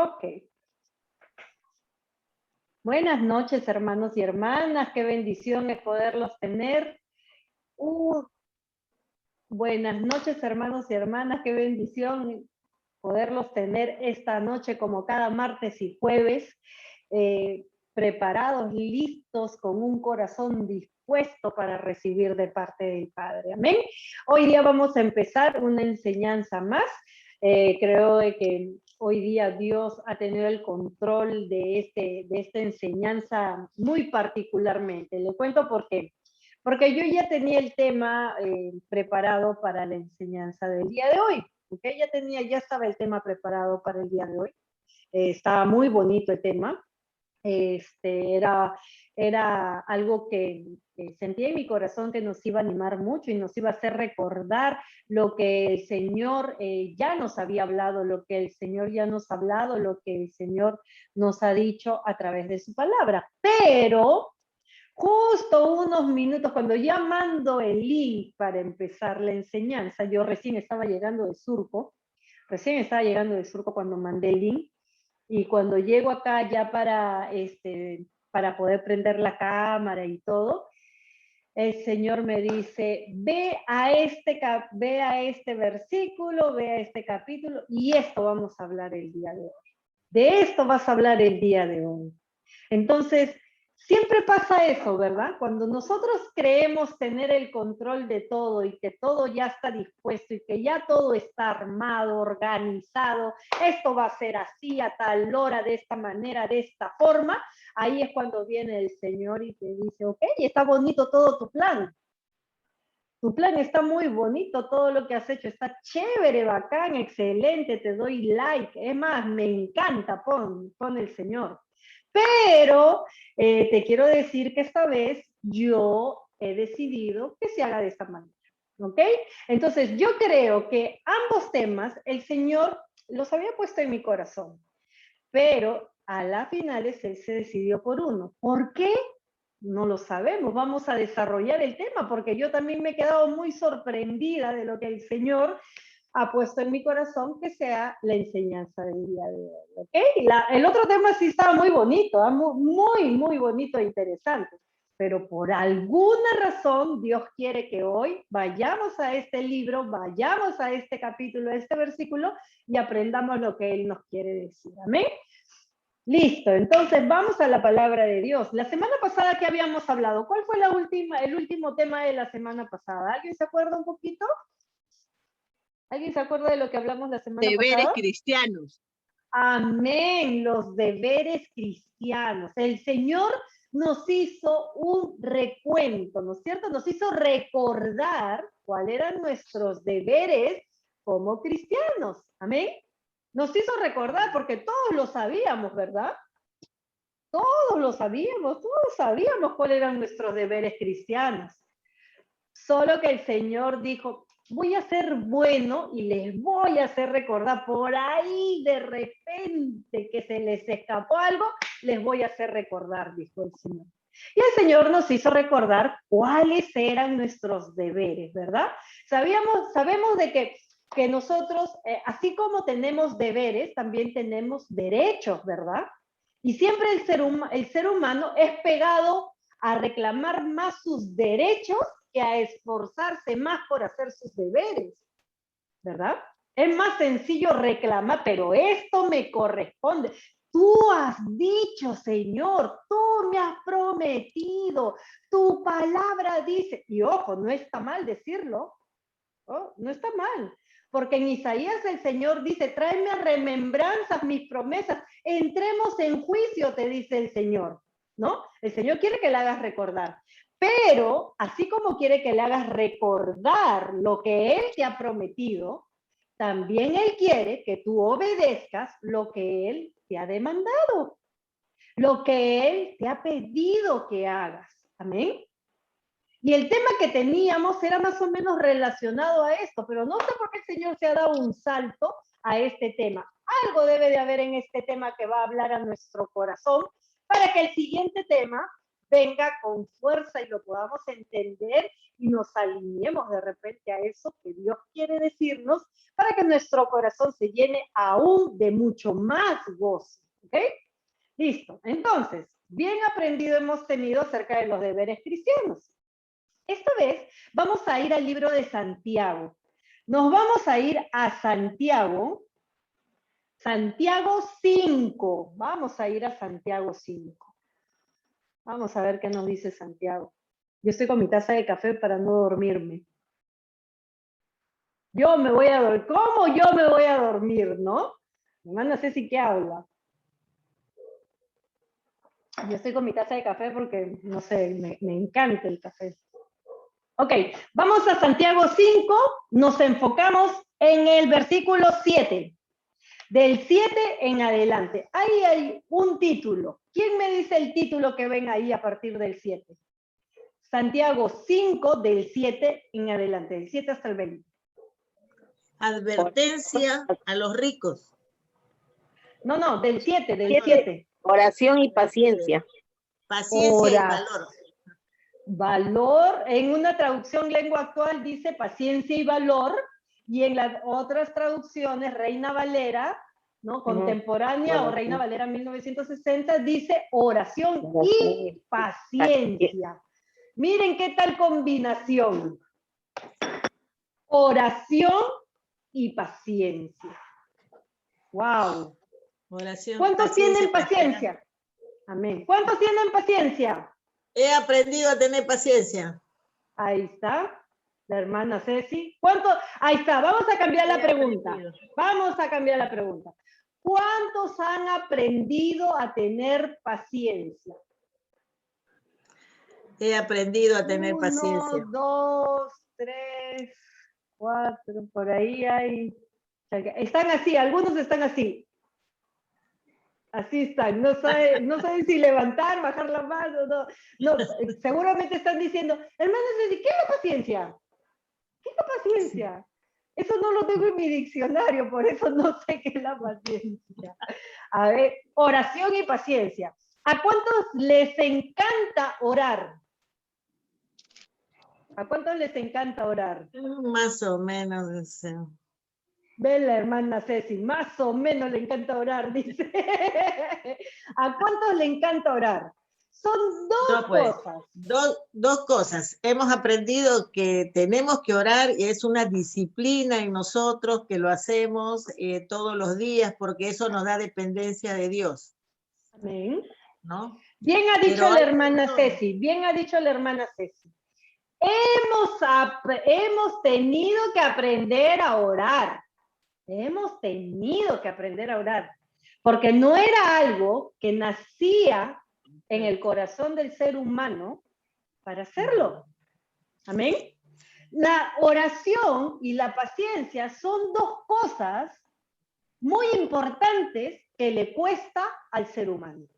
Ok. Buenas noches, hermanos y hermanas. Qué bendición es poderlos tener. Buenas noches, hermanos y hermanas. Qué bendición poderlos tener esta noche como cada martes y jueves, preparados, listos, con un corazón dispuesto para recibir de parte del Padre. Amén. Hoy día vamos a empezar una enseñanza más. Creo de que hoy día Dios ha tenido el control de esta enseñanza muy particularmente. Le cuento por qué. Porque yo ya tenía el tema preparado para la enseñanza del día de hoy. ¿Okay? Ya estaba el tema preparado para el día de hoy. Estaba muy bonito el tema. Era algo que sentía en mi corazón que nos iba a animar mucho y nos iba a hacer recordar lo que el Señor ya nos había hablado, lo que el Señor ya nos ha hablado, lo que el Señor nos ha dicho a través de su palabra. Pero justo unos minutos, cuando ya mando el link para empezar la enseñanza, yo recién estaba llegando de Surco cuando mandé el link, y cuando llego acá ya para poder prender la cámara y todo, el Señor me dice, ve a este versículo, ve a este capítulo, y esto vamos a hablar el día de hoy. De esto vas a hablar el día de hoy. Entonces, siempre pasa eso, ¿verdad? Cuando nosotros creemos tener el control de todo y que todo ya está dispuesto y que ya todo está armado, organizado, esto va a ser así, a tal hora, de esta manera, de esta forma, ahí es cuando viene el Señor y te dice, ok, está bonito todo tu plan. Tu plan está muy bonito, todo lo que has hecho está chévere, bacán, excelente, te doy like. Es más, me encanta, pon el Señor. Pero te quiero decir que esta vez yo he decidido que se haga de esta manera. ¿Ok? Entonces, yo creo que ambos temas el Señor los había puesto en mi corazón, pero a la finales Él se decidió por uno. ¿Por qué? No lo sabemos. Vamos a desarrollar el tema porque yo también me he quedado muy sorprendida de lo que el Señor ha puesto en mi corazón que sea la enseñanza del día de hoy. ¿Okay? El otro tema sí estaba muy bonito, muy, muy bonito e interesante, pero por alguna razón Dios quiere que hoy vayamos a este libro, vayamos a este capítulo, a este versículo y aprendamos lo que Él nos quiere decir. Amén. Listo, entonces vamos a la palabra de Dios. La semana pasada, ¿qué habíamos hablado? ¿Cuál fue el último tema de la semana pasada? ¿Alguien se acuerda un poquito? ¿Alguien se acuerda de lo que hablamos la semana Deberes pasada? cristianos. Amén, los deberes cristianos. El Señor nos hizo un recuento, ¿no es cierto? Nos hizo recordar cuáles eran nuestros deberes como cristianos. Amén. Nos hizo recordar porque todos lo sabíamos, ¿verdad? Todos sabíamos cuáles eran nuestros deberes cristianos. Solo que el Señor dijo, voy a ser bueno y les voy a hacer recordar por ahí de repente que se les escapó algo, les voy a hacer recordar, dijo el Señor. Y el Señor nos hizo recordar cuáles eran nuestros deberes, ¿verdad? Sabemos de que nosotros, así como tenemos deberes, también tenemos derechos, ¿verdad? Y siempre el ser humano es pegado a reclamar más sus derechos que a esforzarse más por hacer sus deberes, ¿verdad? Es más sencillo reclamar, pero esto me corresponde. Tú has dicho, Señor, tú me has prometido, tu palabra dice, y ojo, no está mal decirlo, ¿no? No está mal, porque en Isaías el Señor dice, tráeme a remembranzas mis promesas, entremos en juicio, te dice el Señor, ¿no? El Señor quiere que le hagas recordar, pero así como quiere que le hagas recordar lo que Él te ha prometido, también Él quiere que tú obedezcas lo que Él te ha demandado, lo que Él te ha pedido que hagas. Amén. Y el tema que teníamos era más o menos relacionado a esto, pero no sé por qué el Señor se ha dado un salto a este tema. Algo debe de haber en este tema que va a hablar a nuestro corazón para que el siguiente tema venga con fuerza y lo podamos entender y nos alineemos de repente a eso que Dios quiere decirnos para que nuestro corazón se llene aún de mucho más gozo. ¿Ok? Listo. Entonces, bien aprendido hemos tenido acerca de los deberes cristianos. Esta vez vamos a ir al libro de Santiago. Nos vamos a ir a Santiago 5. Vamos a ir a Santiago 5. Vamos a ver qué nos dice Santiago. Yo estoy con mi taza de café para no dormirme. Yo me voy a dormir. ¿Cómo yo me voy a dormir, no? Hermana Ceci, ¿qué habla? Yo estoy con mi taza de café porque, no sé, me encanta el café. Ok, vamos a Santiago 5, nos enfocamos en el versículo 7. Del 7 en adelante. Ahí hay un título. ¿Quién me dice el título que ven ahí a partir del 7? Santiago 5, del 7 en adelante, del 7 hasta el 20. Advertencia a los ricos. No, del 7, del 7. Oración y paciencia. Paciencia y valor. Valor, en una traducción lengua actual dice paciencia y valor, y en las otras traducciones, Reina Valera, ¿no? Contemporánea o Reina Valera 1960, dice oración y paciencia. Miren qué tal combinación. Oración y paciencia. Wow. Oración, ¿Cuántos tienen paciencia? Amén. ¿Cuántos tienen paciencia? He aprendido a tener paciencia. Ahí está, la hermana Ceci. ¿Cuántos? Ahí está, vamos a cambiar la pregunta. Vamos a cambiar la pregunta. ¿Cuántos han aprendido a tener paciencia? He aprendido a tener paciencia. 1, 2, 3, 4, por ahí hay. Están así, algunos están así. Así están, no saben si levantar, bajar la mano, no, seguramente están diciendo, hermanos, ¿qué es la paciencia? ¿Qué es la paciencia? Eso no lo tengo en mi diccionario, por eso no sé qué es la paciencia. A ver, oración y paciencia. ¿A cuántos les encanta orar? ¿A cuántos les encanta orar? Más o menos. Ve la hermana Ceci, más o menos le encanta orar, dice. ¿A cuántos le encanta orar? Son dos cosas. Dos cosas. Hemos aprendido que tenemos que orar y es una disciplina en nosotros que lo hacemos todos los días porque eso nos da dependencia de Dios. Amén. ¿No? Bien ha dicho la hermana Ceci, bien ha dicho la hermana Ceci. Hemos tenido que aprender a orar. Hemos tenido que aprender a orar, porque no era algo que nacía en el corazón del ser humano para hacerlo. Amén. La oración y la paciencia son dos cosas muy importantes que le cuesta al ser humano.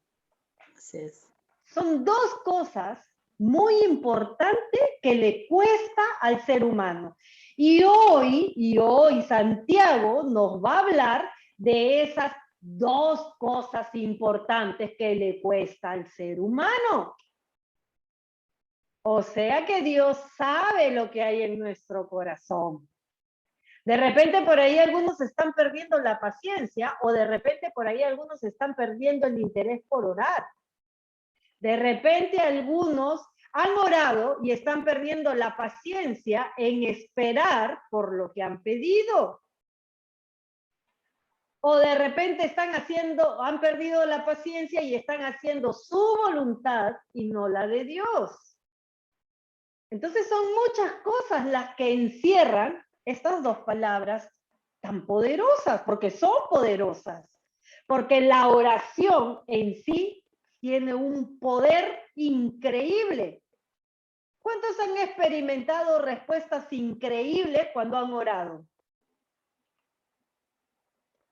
Así es. Son dos cosas muy importantes que le cuesta al ser humano. Y hoy Santiago nos va a hablar de esas dos cosas importantes que le cuesta al ser humano. O sea que Dios sabe lo que hay en nuestro corazón. De repente por ahí algunos están perdiendo la paciencia o de repente por ahí algunos están perdiendo el interés por orar. De repente algunos han orado y están perdiendo la paciencia en esperar por lo que han pedido. O de repente han perdido la paciencia y están haciendo su voluntad y no la de Dios. Entonces son muchas cosas las que encierran estas dos palabras tan poderosas, porque son poderosas. Porque la oración en sí tiene un poder increíble. ¿Cuántos han experimentado respuestas increíbles cuando han orado?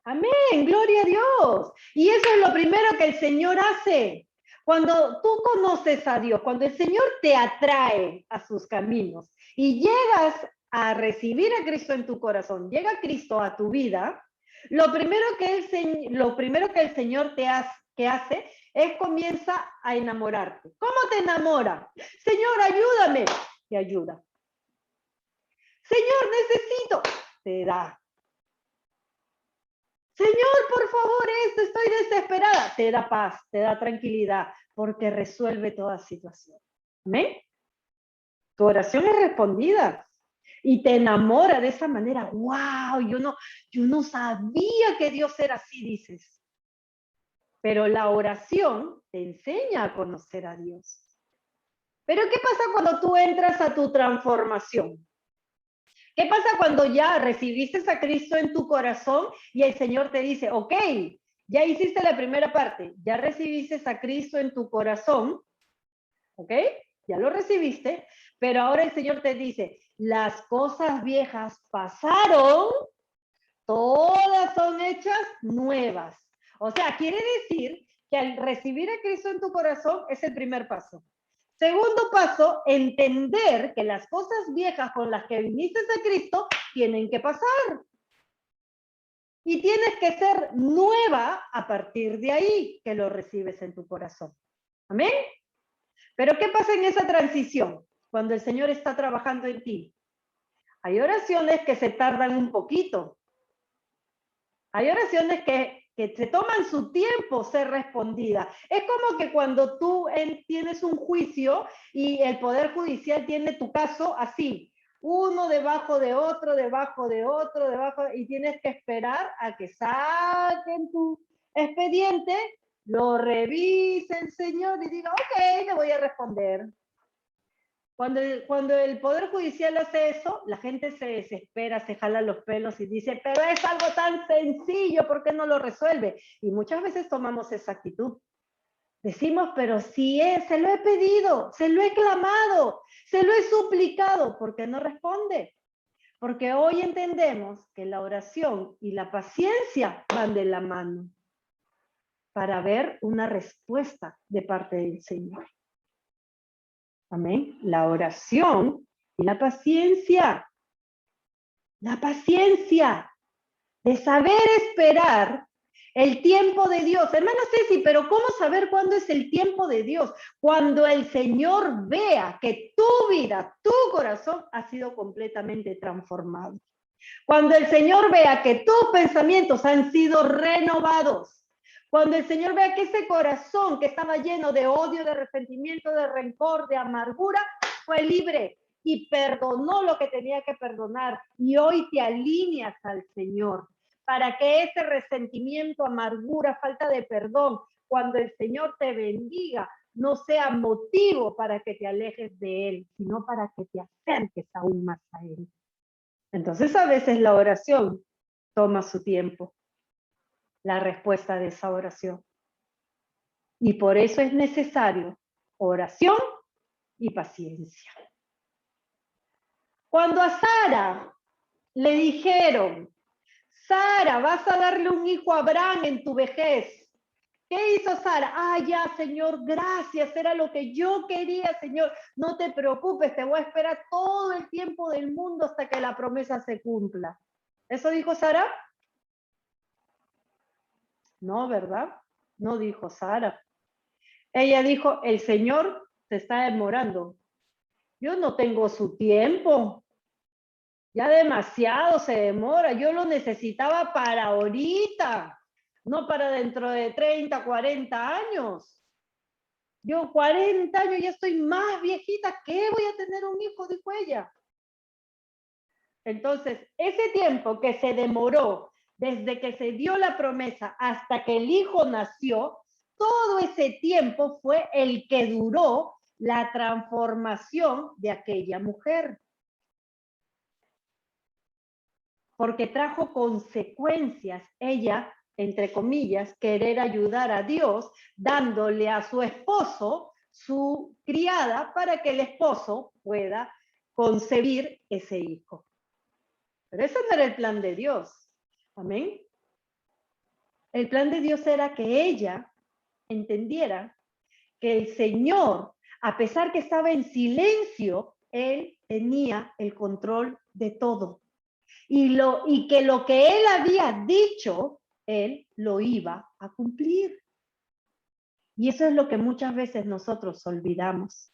Amén, gloria a Dios. Y eso es lo primero que el Señor hace. Cuando tú conoces a Dios, cuando el Señor te atrae a sus caminos y llegas a recibir a Cristo en tu corazón, llega Cristo a tu vida, lo primero que el Señor ¿qué hace? Él comienza a enamorarte. ¿Cómo te enamora? Señor, ayúdame. Te ayuda. Señor, necesito. Te da. Señor, por favor, estoy desesperada. Te da paz, te da tranquilidad, porque resuelve toda situación. ¿Amén? Tu oración es respondida y te enamora de esa manera. ¡Wow! Yo no sabía que Dios era así, dices. Pero la oración te enseña a conocer a Dios. Pero ¿qué pasa cuando tú entras a tu transformación? ¿Qué pasa cuando ya recibiste a Cristo en tu corazón y el Señor te dice, ok, ya hiciste la primera parte, ya recibiste a Cristo en tu corazón, ok, ya lo recibiste, pero ahora el Señor te dice, las cosas viejas pasaron, todas son hechas nuevas. O sea, quiere decir que al recibir a Cristo en tu corazón es el primer paso. Segundo paso, entender que las cosas viejas con las que viniste a Cristo tienen que pasar. Y tienes que ser nueva a partir de ahí que lo recibes en tu corazón. ¿Amén? Pero ¿qué pasa en esa transición? Cuando el Señor está trabajando en ti. Hay oraciones que se tardan un poquito. Hay oraciones que se toman su tiempo ser respondidas. Es como que cuando tú tienes un juicio y el Poder Judicial tiene tu caso así, uno debajo de otro, y tienes que esperar a que saquen tu expediente, lo revisen, Señor, y diga, ok, le voy a responder. Cuando el Poder Judicial hace eso, la gente se desespera, se jala los pelos y dice, pero es algo tan sencillo, ¿por qué no lo resuelve? Y muchas veces tomamos esa actitud. Decimos, pero si se lo he pedido, se lo he clamado, se lo he suplicado, ¿por qué no responde? Porque hoy entendemos que la oración y la paciencia van de la mano para ver una respuesta de parte del Señor. Amén. La oración y la paciencia. La paciencia de saber esperar el tiempo de Dios. Hermana Ceci, pero ¿cómo saber cuándo es el tiempo de Dios? Cuando el Señor vea que tu vida, tu corazón ha sido completamente transformado. Cuando el Señor vea que tus pensamientos han sido renovados. Cuando el Señor vea que ese corazón que estaba lleno de odio, de resentimiento, de rencor, de amargura, fue libre y perdonó lo que tenía que perdonar. Y hoy te alineas al Señor para que ese resentimiento, amargura, falta de perdón, cuando el Señor te bendiga, no sea motivo para que te alejes de Él, sino para que te acerques aún más a Él. Entonces a veces la oración toma su tiempo, la respuesta de esa oración. Y por eso es necesario oración y paciencia. Cuando a Sara le dijeron, Sara, vas a darle un hijo a Abraham en tu vejez. ¿Qué hizo Sara? Ya, Señor, gracias, era lo que yo quería, Señor. No te preocupes, te voy a esperar todo el tiempo del mundo hasta que la promesa se cumpla. ¿Eso dijo Sara? No, ¿verdad? No dijo Sara. Ella dijo, el Señor se está demorando. Yo no tengo su tiempo. Ya demasiado se demora. Yo lo necesitaba para ahorita, no para dentro de 30, 40 años. Yo 40 años ya estoy más viejita. ¿Qué voy a tener un hijo? Dijo ella. Entonces, ese tiempo que se demoró desde que se dio la promesa hasta que el hijo nació, todo ese tiempo fue el que duró la transformación de aquella mujer. Porque trajo consecuencias ella, entre comillas, querer ayudar a Dios, dándole a su esposo su criada para que el esposo pueda concebir ese hijo. Pero ese no era el plan de Dios. Amén. El plan de Dios era que ella entendiera que el Señor, a pesar que estaba en silencio, Él tenía el control de todo. Y que lo que Él había dicho, Él lo iba a cumplir. Y eso es lo que muchas veces nosotros olvidamos.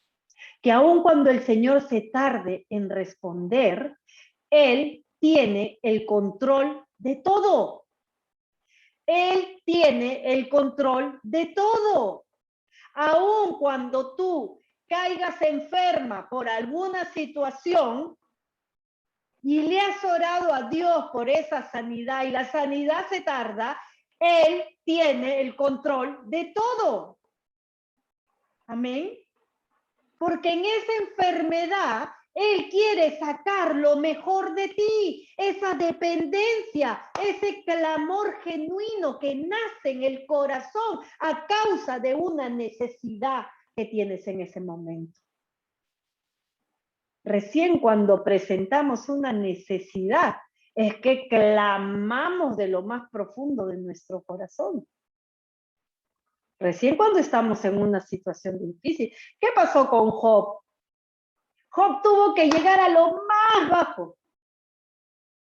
Que aun cuando el Señor se tarde en responder, Él tiene el control de todo. Él tiene el control de todo. Aun cuando tú caigas enferma por alguna situación y le has orado a Dios por esa sanidad y la sanidad se tarda, Él tiene el control de todo. Amén. Porque en esa enfermedad Él quiere sacar lo mejor de ti, esa dependencia, ese clamor genuino que nace en el corazón a causa de una necesidad que tienes en ese momento. Recién cuando presentamos una necesidad es que clamamos de lo más profundo de nuestro corazón. Recién cuando estamos en una situación difícil. ¿Qué pasó con Job? Job tuvo que llegar a lo más bajo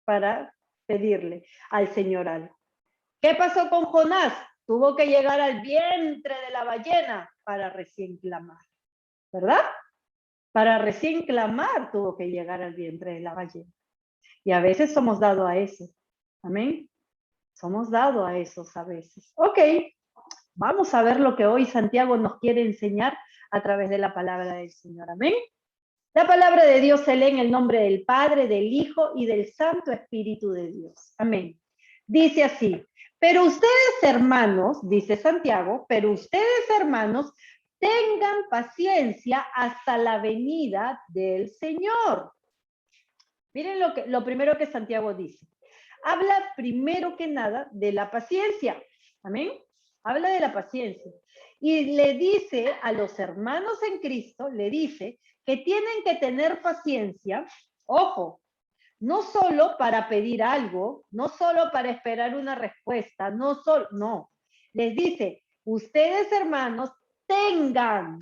para pedirle al Señor algo. ¿Qué pasó con Jonás? Tuvo que llegar al vientre de la ballena para recién clamar, ¿verdad? Para recién clamar tuvo que llegar al vientre de la ballena. Y a veces somos dados a eso. Amén. Somos dados a esos a veces. Ok, vamos a ver lo que hoy Santiago nos quiere enseñar a través de la palabra del Señor. Amén. La palabra de Dios se lee en el nombre del Padre, del Hijo y del Santo Espíritu de Dios. Amén. Dice así, pero ustedes hermanos, dice Santiago, pero ustedes hermanos, tengan paciencia hasta la venida del Señor. Miren lo primero que Santiago dice. Habla primero que nada de la paciencia. Amén. Habla de la paciencia. Y le dice a los hermanos en Cristo, le dice que tienen que tener paciencia, ojo, no solo para pedir algo, no solo para esperar una respuesta, no. Les dice, ustedes hermanos, tengan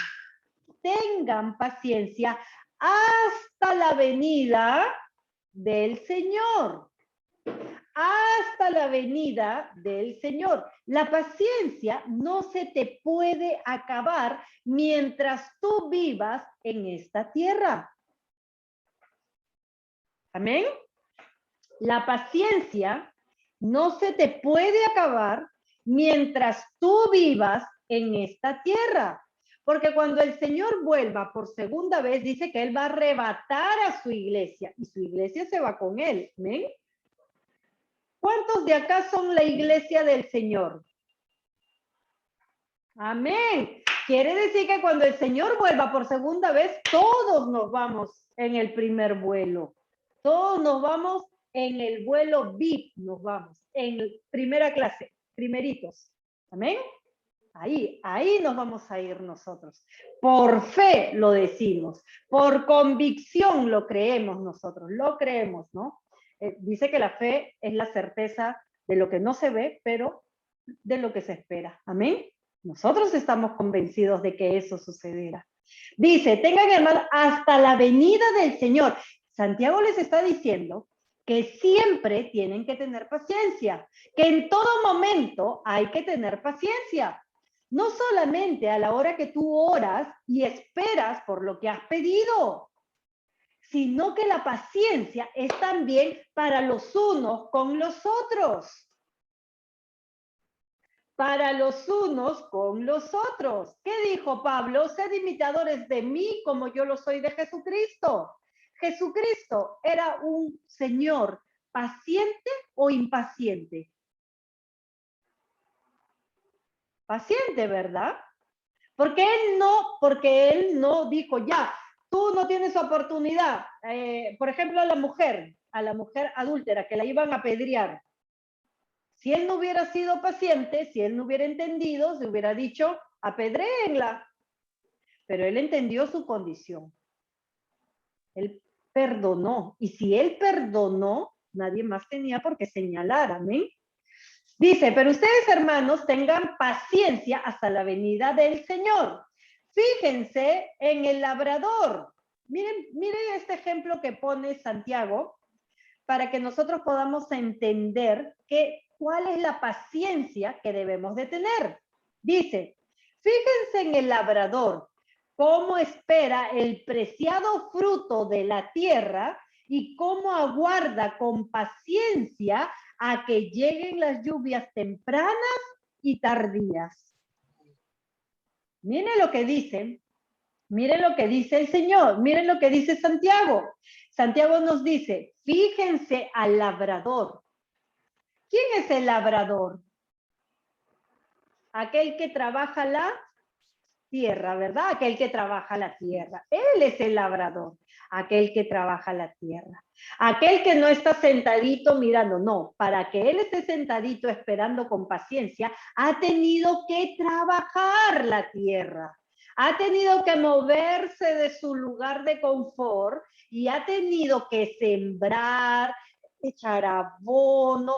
paciencia hasta la venida del Señor. Hasta la venida del Señor. La paciencia no se te puede acabar mientras tú vivas en esta tierra. Amén. La paciencia no se te puede acabar mientras tú vivas en esta tierra. Porque cuando el Señor vuelva por segunda vez, dice que Él va a arrebatar a su iglesia y su iglesia se va con Él. Amén. ¿Cuántos de acá son la iglesia del Señor? Amén. Quiere decir que cuando el Señor vuelva por segunda vez, todos nos vamos en el primer vuelo. Todos nos vamos en el vuelo VIP, nos vamos, en primera clase, primeritos. Amén. Ahí nos vamos a ir nosotros. Por fe lo decimos, por convicción lo creemos nosotros, lo creemos, ¿no? Dice que la fe es la certeza de lo que no se ve, pero de lo que se espera. Amén. Nosotros estamos convencidos de que eso sucederá. Dice, tengan hermanos hasta la venida del Señor. Santiago les está diciendo que siempre tienen que tener paciencia, que en todo momento hay que tener paciencia. No solamente a la hora que tú oras y esperas por lo que has pedido, sino que la paciencia es también para los unos con los otros. Para los unos con los otros. ¿Qué dijo Pablo? Sed imitadores de mí como yo lo soy de Jesucristo. Jesucristo era un Señor paciente o impaciente. Paciente, ¿verdad? Porque él no dijo, ya, tú no tienes oportunidad. Por ejemplo, a la mujer adúltera, que la iban a apedrear. Si él no hubiera sido paciente, si él no hubiera entendido, se hubiera dicho, apedréenla. Pero él entendió su condición. Él perdonó. Y si él perdonó, nadie más tenía por qué señalar. Amén. Dice, pero ustedes, hermanos, tengan paciencia hasta la venida del Señor. Fíjense en el labrador. Miren este ejemplo que pone Santiago para que nosotros podamos entender cuál es la paciencia que debemos de tener. Dice, Fíjense en el labrador, cómo espera el preciado fruto de la tierra y cómo aguarda con paciencia a que lleguen las lluvias tempranas y tardías. Miren lo que dicen. Miren lo que dice el Señor, miren lo que dice Santiago. Santiago nos dice, fíjense al labrador. ¿Quién es el labrador? Aquel que trabaja la tierra, ¿verdad? Aquel que trabaja la tierra. Él es el labrador, aquel que trabaja la tierra. Aquel que no está sentadito mirando, no. Para que él esté sentadito esperando con paciencia, ha tenido que trabajar la tierra. Ha tenido que moverse de su lugar de confort y ha tenido que sembrar, echar abono,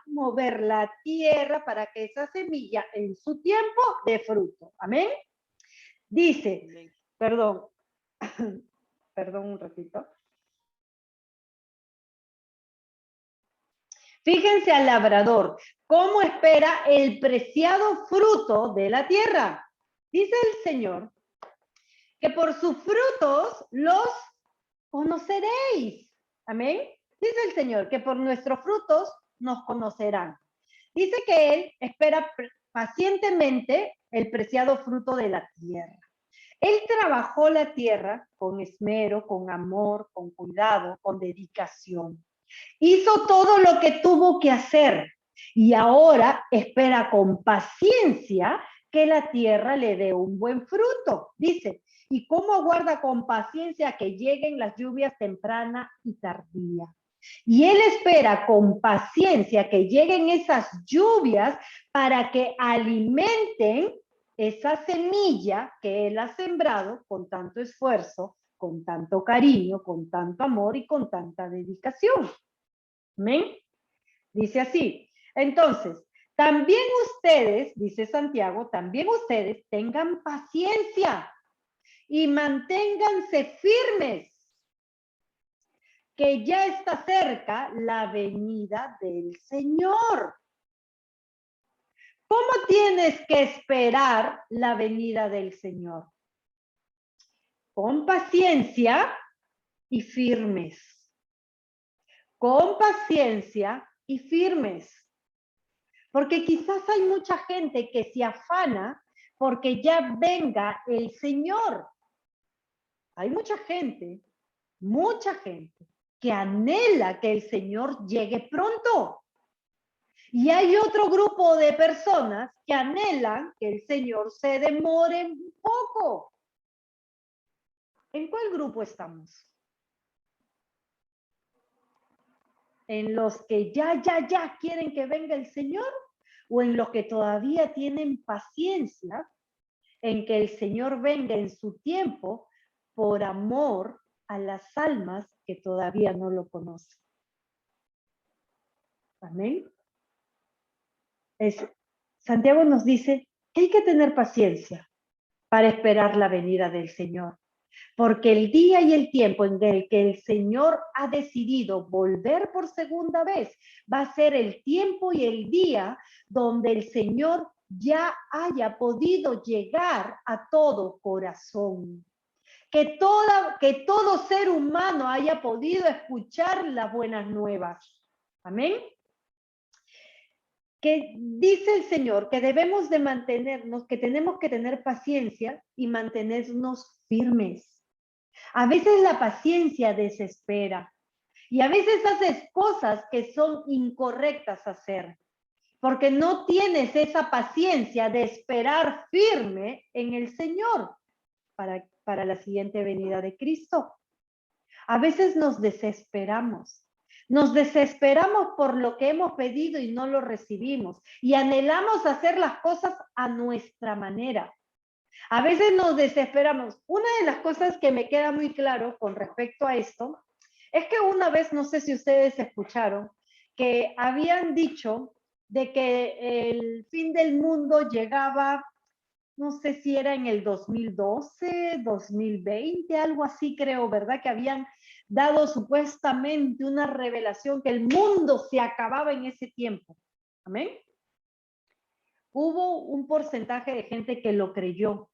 mover la tierra para que esa semilla en su tiempo dé fruto. Amén. Dice, perdón un ratito. Fíjense al labrador, cómo espera el preciado fruto de la tierra. Dice el Señor que por sus frutos los conoceréis. Amén. Dice el Señor que por nuestros frutos nos conocerán. Dice que Él espera pacientemente el preciado fruto de la tierra. Él trabajó la tierra con esmero, con amor, con cuidado, con dedicación. Hizo todo lo que tuvo que hacer y ahora espera con paciencia que la tierra le dé un buen fruto. Dice, ¿y cómo aguarda con paciencia que lleguen las lluvias temprana y tardía? Y él espera con paciencia que lleguen esas lluvias para que alimenten esa semilla que él ha sembrado con tanto esfuerzo, con tanto cariño, con tanto amor y con tanta dedicación. ¿Amén? Dice así. Entonces, también ustedes, dice Santiago, también ustedes tengan paciencia y manténganse firmes, que ya está cerca la venida del Señor. ¿Cómo tienes que esperar la venida del Señor? Con paciencia y firmes. Con paciencia y firmes. Porque quizás hay mucha gente que se afana porque ya venga el Señor. Hay mucha gente que anhela que el Señor llegue pronto. Y hay otro grupo de personas que anhelan que el Señor se demore un poco. ¿En cuál grupo estamos? ¿En los que ya quieren que venga el Señor? ¿O en los que todavía tienen paciencia en que el Señor venga en su tiempo por amor a las almas que todavía no lo conocen? Amén. Santiago nos dice que hay que tener paciencia para esperar la venida del Señor, porque el día y el tiempo en el que el Señor ha decidido volver por segunda vez va a ser el tiempo y el día donde el Señor ya haya podido llegar a todo corazón. Que todo ser humano haya podido escuchar las buenas nuevas. Amén. Que dice el Señor que debemos de mantenernos, que tenemos que tener paciencia y mantenernos firmes. A veces la paciencia desespera y a veces haces cosas que son incorrectas hacer, porque no tienes esa paciencia de esperar firme en el Señor para la siguiente venida de Cristo. A veces nos desesperamos por lo que hemos pedido y no lo recibimos y anhelamos hacer las cosas a nuestra manera. A veces nos desesperamos. Una de las cosas que me queda muy claro con respecto a esto es que una vez, no sé si ustedes escucharon, que habían dicho de que el fin del mundo llegaba, no sé si era en el 2012, 2020, algo así creo, ¿verdad? Que habían dado supuestamente una revelación que el mundo se acababa en ese tiempo. ¿Amén? hubo un porcentaje de gente que lo creyó,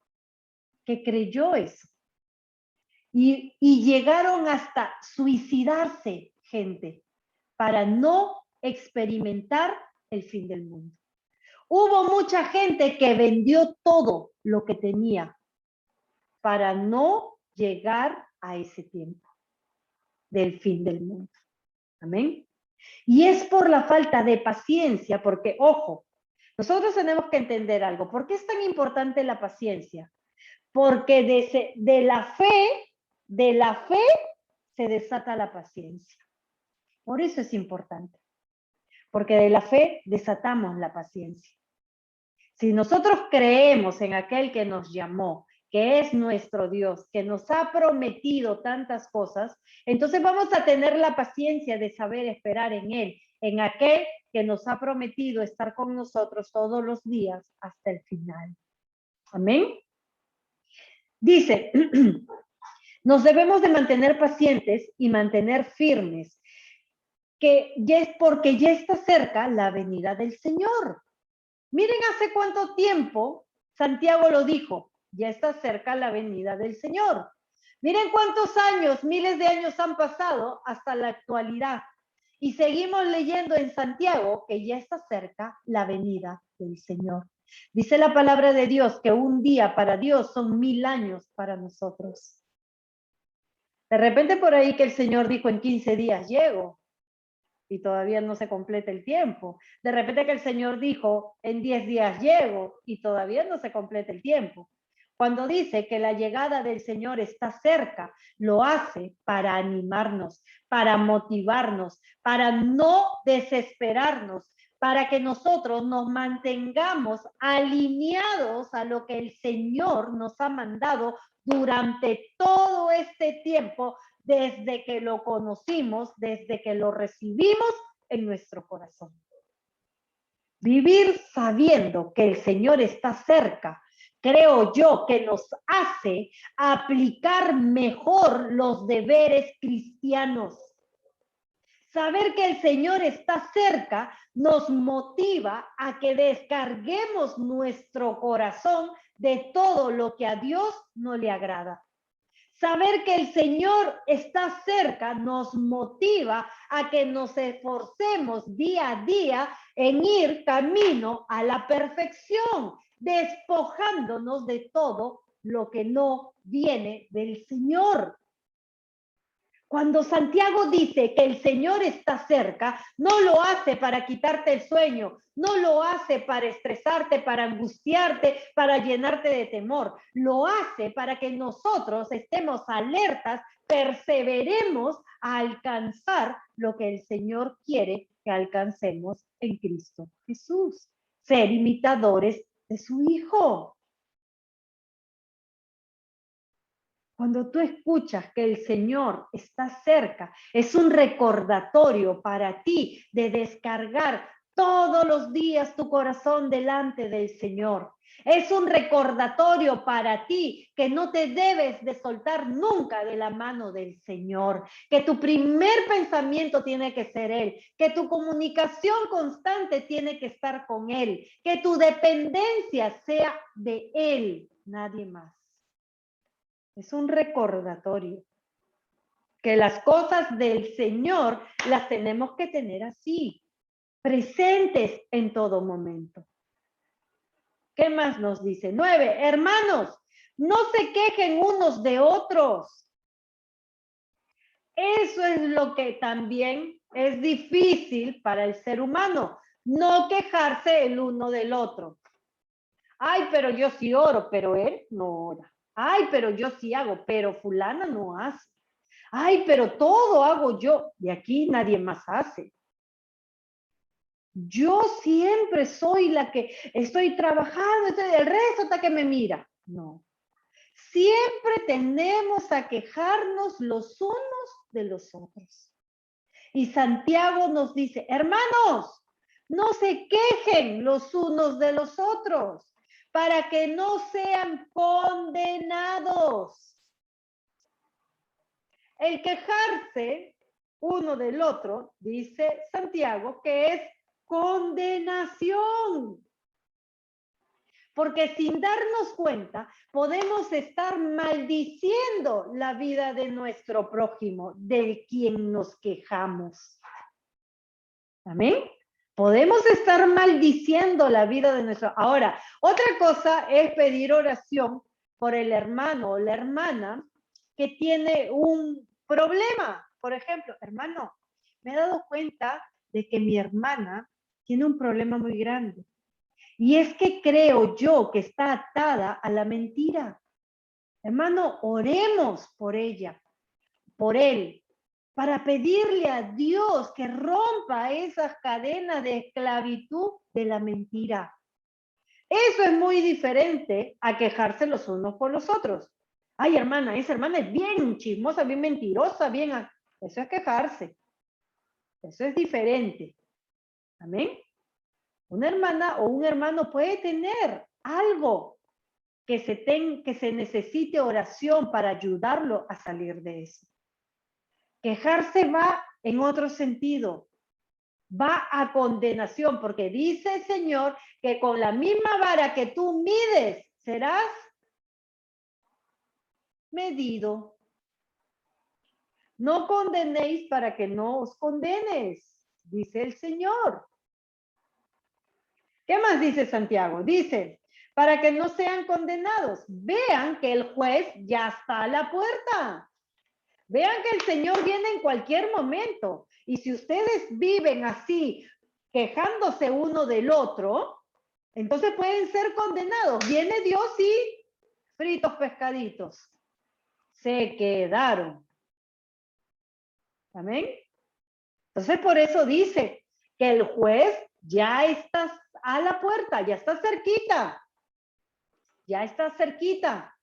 que creyó eso. Y llegaron hasta suicidarse, gente, para no experimentar el fin del mundo. Hubo mucha gente que vendió todo lo que tenía para no llegar a ese tiempo del fin del mundo. Amén. Y es por la falta de paciencia, porque, ojo, nosotros tenemos que entender algo. ¿Por qué es tan importante la paciencia? Porque de la fe se desata la paciencia. Por eso es importante. Porque de la fe desatamos la paciencia. Si nosotros creemos en aquel que nos llamó, que es nuestro Dios, que nos ha prometido tantas cosas, entonces vamos a tener la paciencia de saber esperar en Él, en aquel que nos ha prometido estar con nosotros todos los días hasta el final. Amén. Dice, nos debemos de mantener pacientes y mantener firmes, que ya es porque ya está cerca la venida del Señor. Miren hace cuánto tiempo Santiago lo dijo, ya está cerca la venida del Señor. Miren cuántos años, miles de años han pasado hasta la actualidad. Y seguimos leyendo en Santiago que ya está cerca la venida del Señor. Dice la palabra de Dios que un día para Dios son 1000 años para nosotros. De repente por ahí que el Señor dijo en 15 días llego y todavía no se completa el tiempo. De repente que el Señor dijo en 10 días llego y todavía no se completa el tiempo. Cuando dice que la llegada del Señor está cerca, lo hace para animarnos, para motivarnos, para no desesperarnos, para que nosotros nos mantengamos alineados a lo que el Señor nos ha mandado durante todo este tiempo, desde que lo conocimos, desde que lo recibimos en nuestro corazón. Vivir sabiendo que el Señor está cerca, creo yo que nos hace aplicar mejor los deberes cristianos. Saber que el Señor está cerca nos motiva a que descarguemos nuestro corazón de todo lo que a Dios no le agrada. Saber que el Señor está cerca nos motiva a que nos esforcemos día a día en ir camino a la perfección, despojándonos de todo lo que no viene del Señor. Cuando Santiago dice que el Señor está cerca, no lo hace para quitarte el sueño, no lo hace para estresarte, para angustiarte, para llenarte de temor. Lo hace para que nosotros estemos alertas, perseveremos a alcanzar lo que el Señor quiere que alcancemos en Cristo Jesús. Ser imitadores de su Hijo. Cuando tú escuchas que el Señor está cerca, es un recordatorio para ti de descargar todos los días tu corazón delante del Señor. Es un recordatorio para ti que no te debes de soltar nunca de la mano del Señor, que tu primer pensamiento tiene que ser Él, que tu comunicación constante tiene que estar con Él, que tu dependencia sea de Él, nadie más. Es un recordatorio que las cosas del Señor las tenemos que tener así, presentes en todo momento. ¿Qué más nos dice? 9, hermanos, no se quejen unos de otros. Eso es lo que también es difícil para el ser humano, no quejarse el uno del otro. Ay, pero yo sí oro, pero él no ora. Ay, pero yo sí hago, pero fulana no hace. Ay, pero todo hago yo y aquí nadie más hace. Yo siempre soy la que estoy trabajando, el resto hasta que me mira. No. Siempre tenemos a quejarnos los unos de los otros. Y Santiago nos dice, hermanos, no se quejen los unos de los otros, para que no sean condenados. El quejarse uno del otro, dice Santiago, que es condenación. Porque sin darnos cuenta, podemos estar maldiciendo la vida de nuestro prójimo, del quien nos quejamos. ¿Amén? Podemos estar maldiciendo la vida de nuestro... Ahora, otra cosa es pedir oración por el hermano o la hermana que tiene un problema. Por ejemplo, hermano, me he dado cuenta de que mi hermana tiene un problema muy grande. Y es que creo yo que está atada a la mentira. Hermano, oremos por ella, por él, para pedirle a Dios que rompa esas cadenas de esclavitud de la mentira. Eso es muy diferente a quejarse los unos por los otros. Ay, hermana, esa hermana es bien chismosa, bien mentirosa, bien... Eso es quejarse. Eso es diferente. Amén. Una hermana o un hermano puede tener algo que se necesite oración para ayudarlo a salir de eso. Quejarse va en otro sentido, va a condenación, porque dice el Señor que con la misma vara que tú mides, serás medido. No condenéis para que no os condenes, dice el Señor. ¿Qué más dice Santiago? Dice, para que no sean condenados, vean que el juez ya está a la puerta. Vean que el Señor viene en cualquier momento. Y si ustedes viven así, quejándose uno del otro, entonces pueden ser condenados. Viene Dios y fritos pescaditos. Se quedaron. Amén. Entonces por eso dice que el juez ya está a la puerta, ya está cerquita. Ya está cerquita.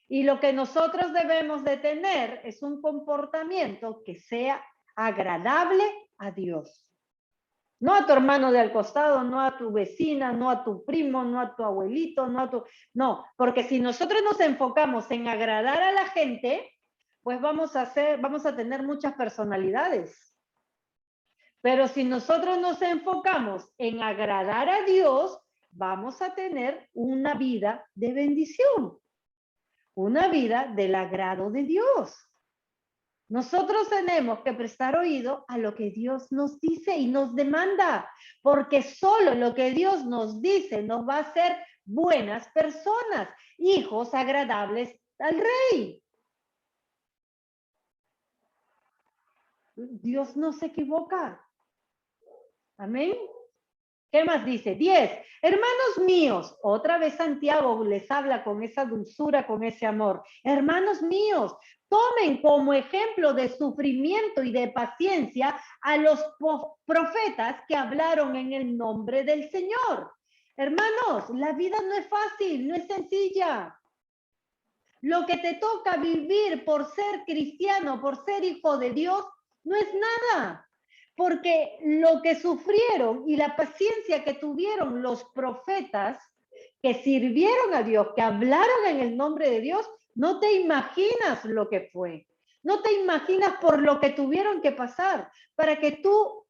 Y lo que nosotros debemos de tener es un comportamiento que sea agradable a Dios. No a tu hermano de al costado, no a tu vecina, no a tu primo, no a tu abuelito, no a tu... No, porque si nosotros nos enfocamos en agradar a la gente, pues vamos a tener muchas personalidades. Pero si nosotros nos enfocamos en agradar a Dios, vamos a tener una vida de bendición. Una vida del agrado de Dios. Nosotros tenemos que prestar oído a lo que Dios nos dice y nos demanda, porque solo lo que Dios nos dice nos va a hacer buenas personas, hijos agradables al Rey. Dios no se equivoca. Amén. ¿Qué más dice? 10. Hermanos míos, otra vez Santiago les habla con esa dulzura, con ese amor. Hermanos míos, tomen como ejemplo de sufrimiento y de paciencia a los profetas que hablaron en el nombre del Señor. Hermanos, la vida no es fácil, no es sencilla. Lo que te toca vivir por ser cristiano, por ser hijo de Dios, no es nada. Porque lo que sufrieron y la paciencia que tuvieron los profetas que sirvieron a Dios, que hablaron en el nombre de Dios, no te imaginas lo que fue. No te imaginas por lo que tuvieron que pasar para que tú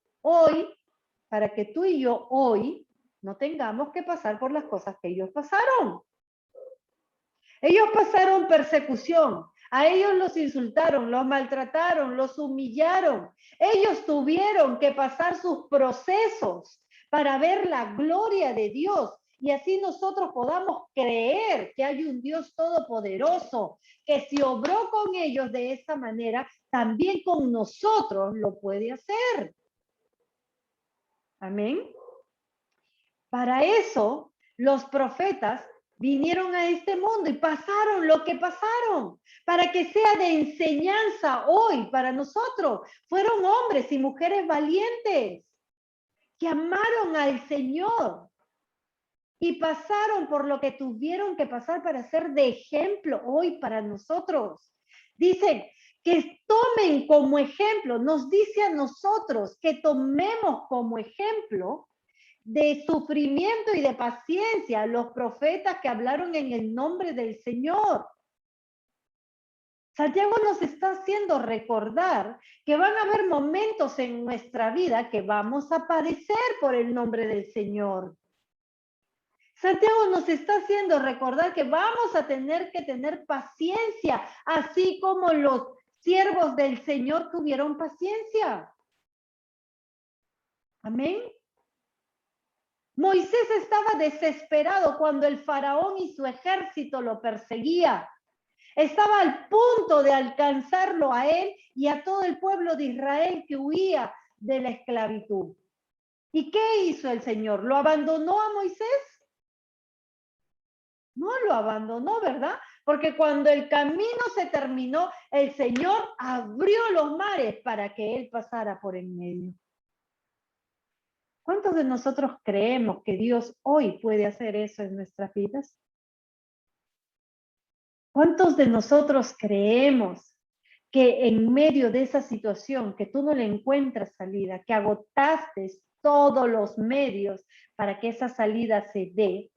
y yo hoy no tengamos que pasar por las cosas que ellos pasaron. Ellos pasaron persecución. A ellos los insultaron, los maltrataron, los humillaron. Ellos tuvieron que pasar sus procesos para ver la gloria de Dios y así nosotros podamos creer que hay un Dios todopoderoso que si obró con ellos de esa manera, también con nosotros lo puede hacer. Amén. Para eso, los profetas vinieron a este mundo y pasaron lo que pasaron, para que sea de enseñanza hoy para nosotros. Fueron hombres y mujeres valientes que amaron al Señor y pasaron por lo que tuvieron que pasar para ser de ejemplo hoy para nosotros. Dicen que tomen como ejemplo, nos dice a nosotros que tomemos como ejemplo de sufrimiento y de paciencia los profetas que hablaron en el nombre del Señor. Santiago nos está haciendo recordar que van a haber momentos en nuestra vida que vamos a padecer por el nombre del Señor. Santiago nos está haciendo recordar que vamos a tener que tener paciencia, así como los siervos del Señor tuvieron paciencia. Amén. Moisés estaba desesperado cuando el faraón y su ejército lo perseguía. Estaba al punto de alcanzarlo a él y a todo el pueblo de Israel que huía de la esclavitud. ¿Y qué hizo el Señor? ¿Lo abandonó a Moisés? No lo abandonó, ¿verdad? Porque cuando el camino se terminó, el Señor abrió los mares para que él pasara por en medio. ¿Cuántos de nosotros creemos que Dios hoy puede hacer eso en nuestras vidas? ¿Cuántos de nosotros creemos que en medio de esa situación, que tú no le encuentras salida, que agotaste todos los medios para que esa salida se dé,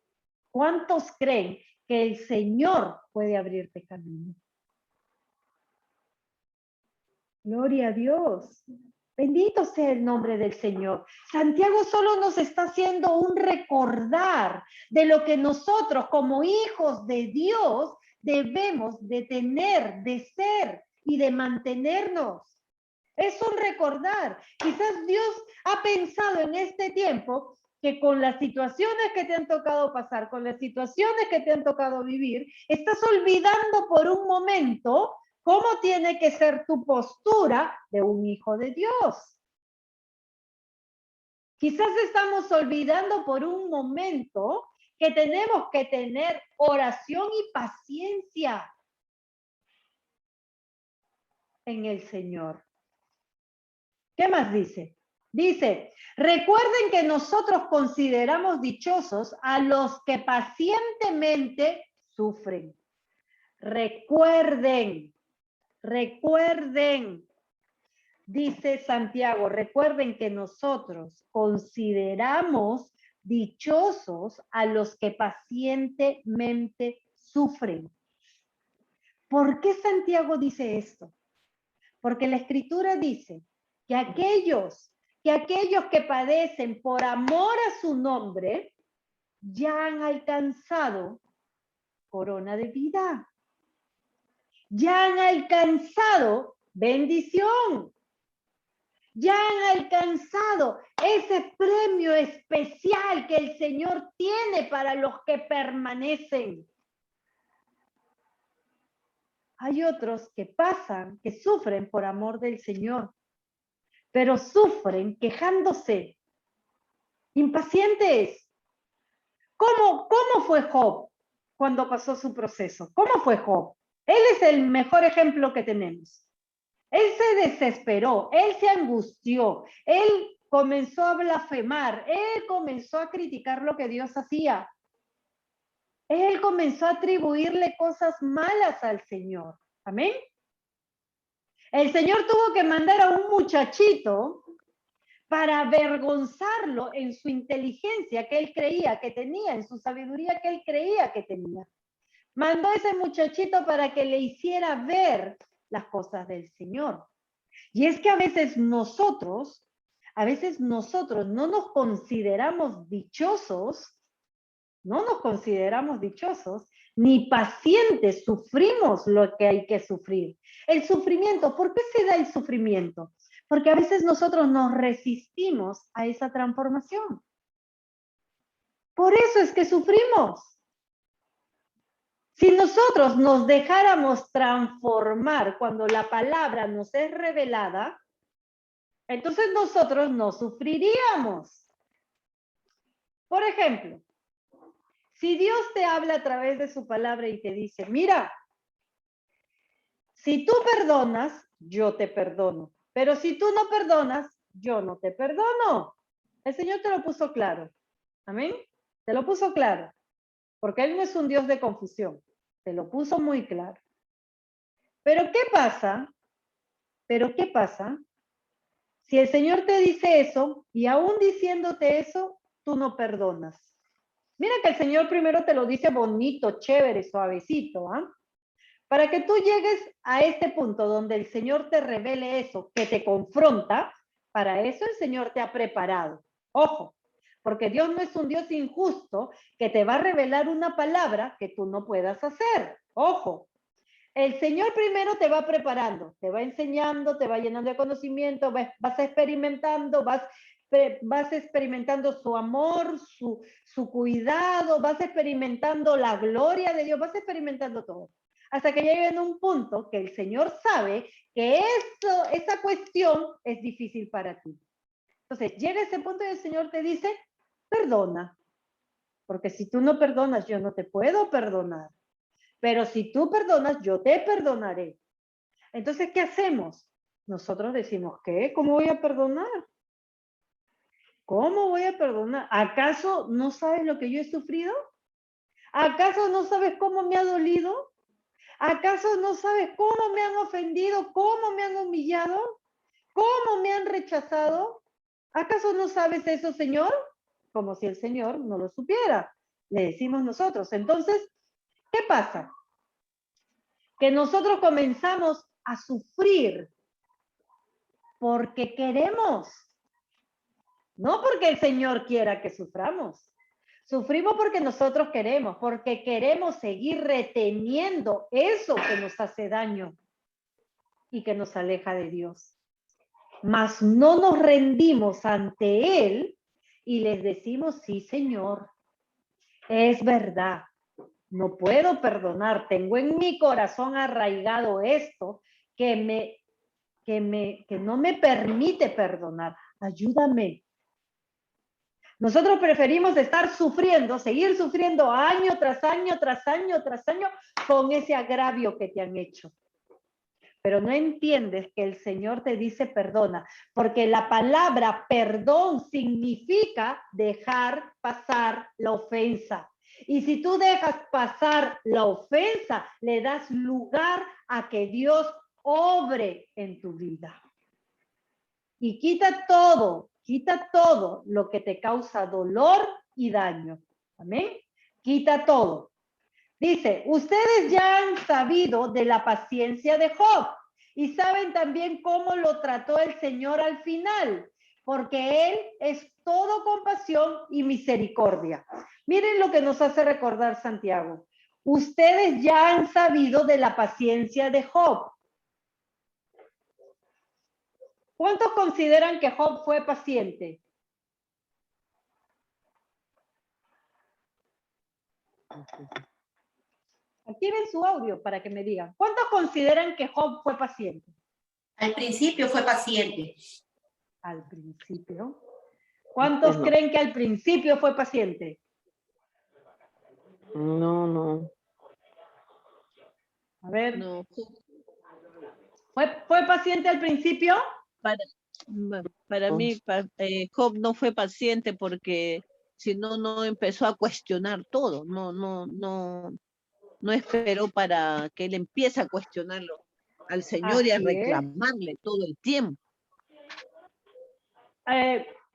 cuántos creen que el Señor puede abrirte camino? Gloria a Dios. Bendito sea el nombre del Señor. Santiago solo nos está haciendo un recordar de lo que nosotros como hijos de Dios debemos de tener, de ser y de mantenernos. Es un recordar. Quizás Dios ha pensado en este tiempo que con las situaciones que te han tocado pasar, con las situaciones que te han tocado vivir, estás olvidando por un momento cómo tiene que ser tu postura de un hijo de Dios. Quizás estamos olvidando por un momento que tenemos que tener oración y paciencia en el Señor. ¿Qué más dice? Dice, recuerden que nosotros consideramos dichosos a los que pacientemente sufren. Recuerden, dice Santiago, recuerden que nosotros consideramos dichosos a los que pacientemente sufren. ¿Por qué Santiago dice esto? Porque la Escritura dice que aquellos que padecen por amor a su nombre ya han alcanzado corona de vida. Ya han alcanzado bendición. Ya han alcanzado ese premio especial que el Señor tiene para los que permanecen. Hay otros que pasan, que sufren por amor del Señor, pero sufren quejándose, impacientes. ¿Cómo fue Job cuando pasó su proceso? ¿Cómo fue Job? Él es el mejor ejemplo que tenemos. Él se desesperó, él se angustió, él comenzó a blasfemar, él comenzó a criticar lo que Dios hacía. Él comenzó a atribuirle cosas malas al Señor. Amén. El Señor tuvo que mandar a un muchachito para avergonzarlo en su inteligencia que él creía que tenía, en su sabiduría que él creía que tenía. Mandó a ese muchachito para que le hiciera ver las cosas del Señor. Y es que a veces nosotros no nos consideramos dichosos, ni pacientes, sufrimos lo que hay que sufrir. El sufrimiento, ¿por qué se da el sufrimiento? Porque a veces nosotros nos resistimos a esa transformación. Por eso es que sufrimos. Si nosotros nos dejáramos transformar cuando la palabra nos es revelada, entonces nosotros no sufriríamos. Por ejemplo, si Dios te habla a través de su palabra y te dice, mira, si tú perdonas, yo te perdono. Pero si tú no perdonas, yo no te perdono. El Señor te lo puso claro. Amén. Te lo puso claro. Porque Él no es un Dios de confusión. Te lo puso muy claro. Pero ¿qué pasa? Si el Señor te dice eso y aún diciéndote eso, tú no perdonas. Mira que el Señor primero te lo dice bonito, chévere, suavecito, ¿ah? Para que tú llegues a este punto donde el Señor te revele eso, que te confronta, para eso el Señor te ha preparado. Ojo, Porque Dios no es un Dios injusto que te va a revelar una palabra que tú no puedas hacer. Ojo, el Señor primero te va preparando, te va enseñando, te va llenando de conocimiento, vas experimentando, vas experimentando su amor, su cuidado, vas experimentando la gloria de Dios, vas experimentando todo. Hasta que llega en un punto que el Señor sabe que esa cuestión es difícil para ti. Entonces, llega ese punto y el Señor te dice, perdona. Porque si tú no perdonas, yo no te puedo perdonar. Pero si tú perdonas, yo te perdonaré. Entonces, ¿qué hacemos? Nosotros decimos, ¿qué? ¿Cómo voy a perdonar? ¿Cómo voy a perdonar? ¿Acaso no sabes lo que yo he sufrido? ¿Acaso no sabes cómo me ha dolido? ¿Acaso no sabes cómo me han ofendido? ¿Cómo me han humillado? ¿Cómo me han rechazado? ¿Acaso no sabes eso, Señor? Como si el Señor no lo supiera. Le decimos nosotros. Entonces, ¿qué pasa? Que nosotros comenzamos a sufrir porque queremos, no porque el Señor quiera que suframos. Sufrimos porque nosotros queremos, porque queremos seguir reteniendo eso que nos hace daño y que nos aleja de Dios. Mas no nos rendimos ante Él y les decimos, sí, Señor, es verdad, no puedo perdonar, tengo en mi corazón arraigado esto que no me permite perdonar, ayúdame. Nosotros preferimos estar sufriendo, seguir sufriendo año tras año, tras año, tras año, con ese agravio que te han hecho. Pero no entiendes que el Señor te dice perdona, porque la palabra perdón significa dejar pasar la ofensa. Y si tú dejas pasar la ofensa, le das lugar a que Dios obre en tu vida. Y quita todo lo que te causa dolor y daño. Amén. Quita todo. Dice, ustedes ya han sabido de la paciencia de Job y saben también cómo lo trató el Señor al final, porque Él es todo compasión y misericordia. Miren lo que nos hace recordar Santiago. Ustedes ya han sabido de la paciencia de Job. ¿Cuántos consideran que Job fue paciente? Activen su audio para que me digan. ¿Cuántos consideran que Job fue paciente? Al principio fue paciente. Al principio. ¿Cuántos creen que al principio fue paciente? No. A ver. No, ¿Fue paciente al principio? para mí, Job no fue paciente porque si no, no empezó a cuestionar todo. No esperó para que él empiece a cuestionarlo al Señor y a reclamarle todo el tiempo.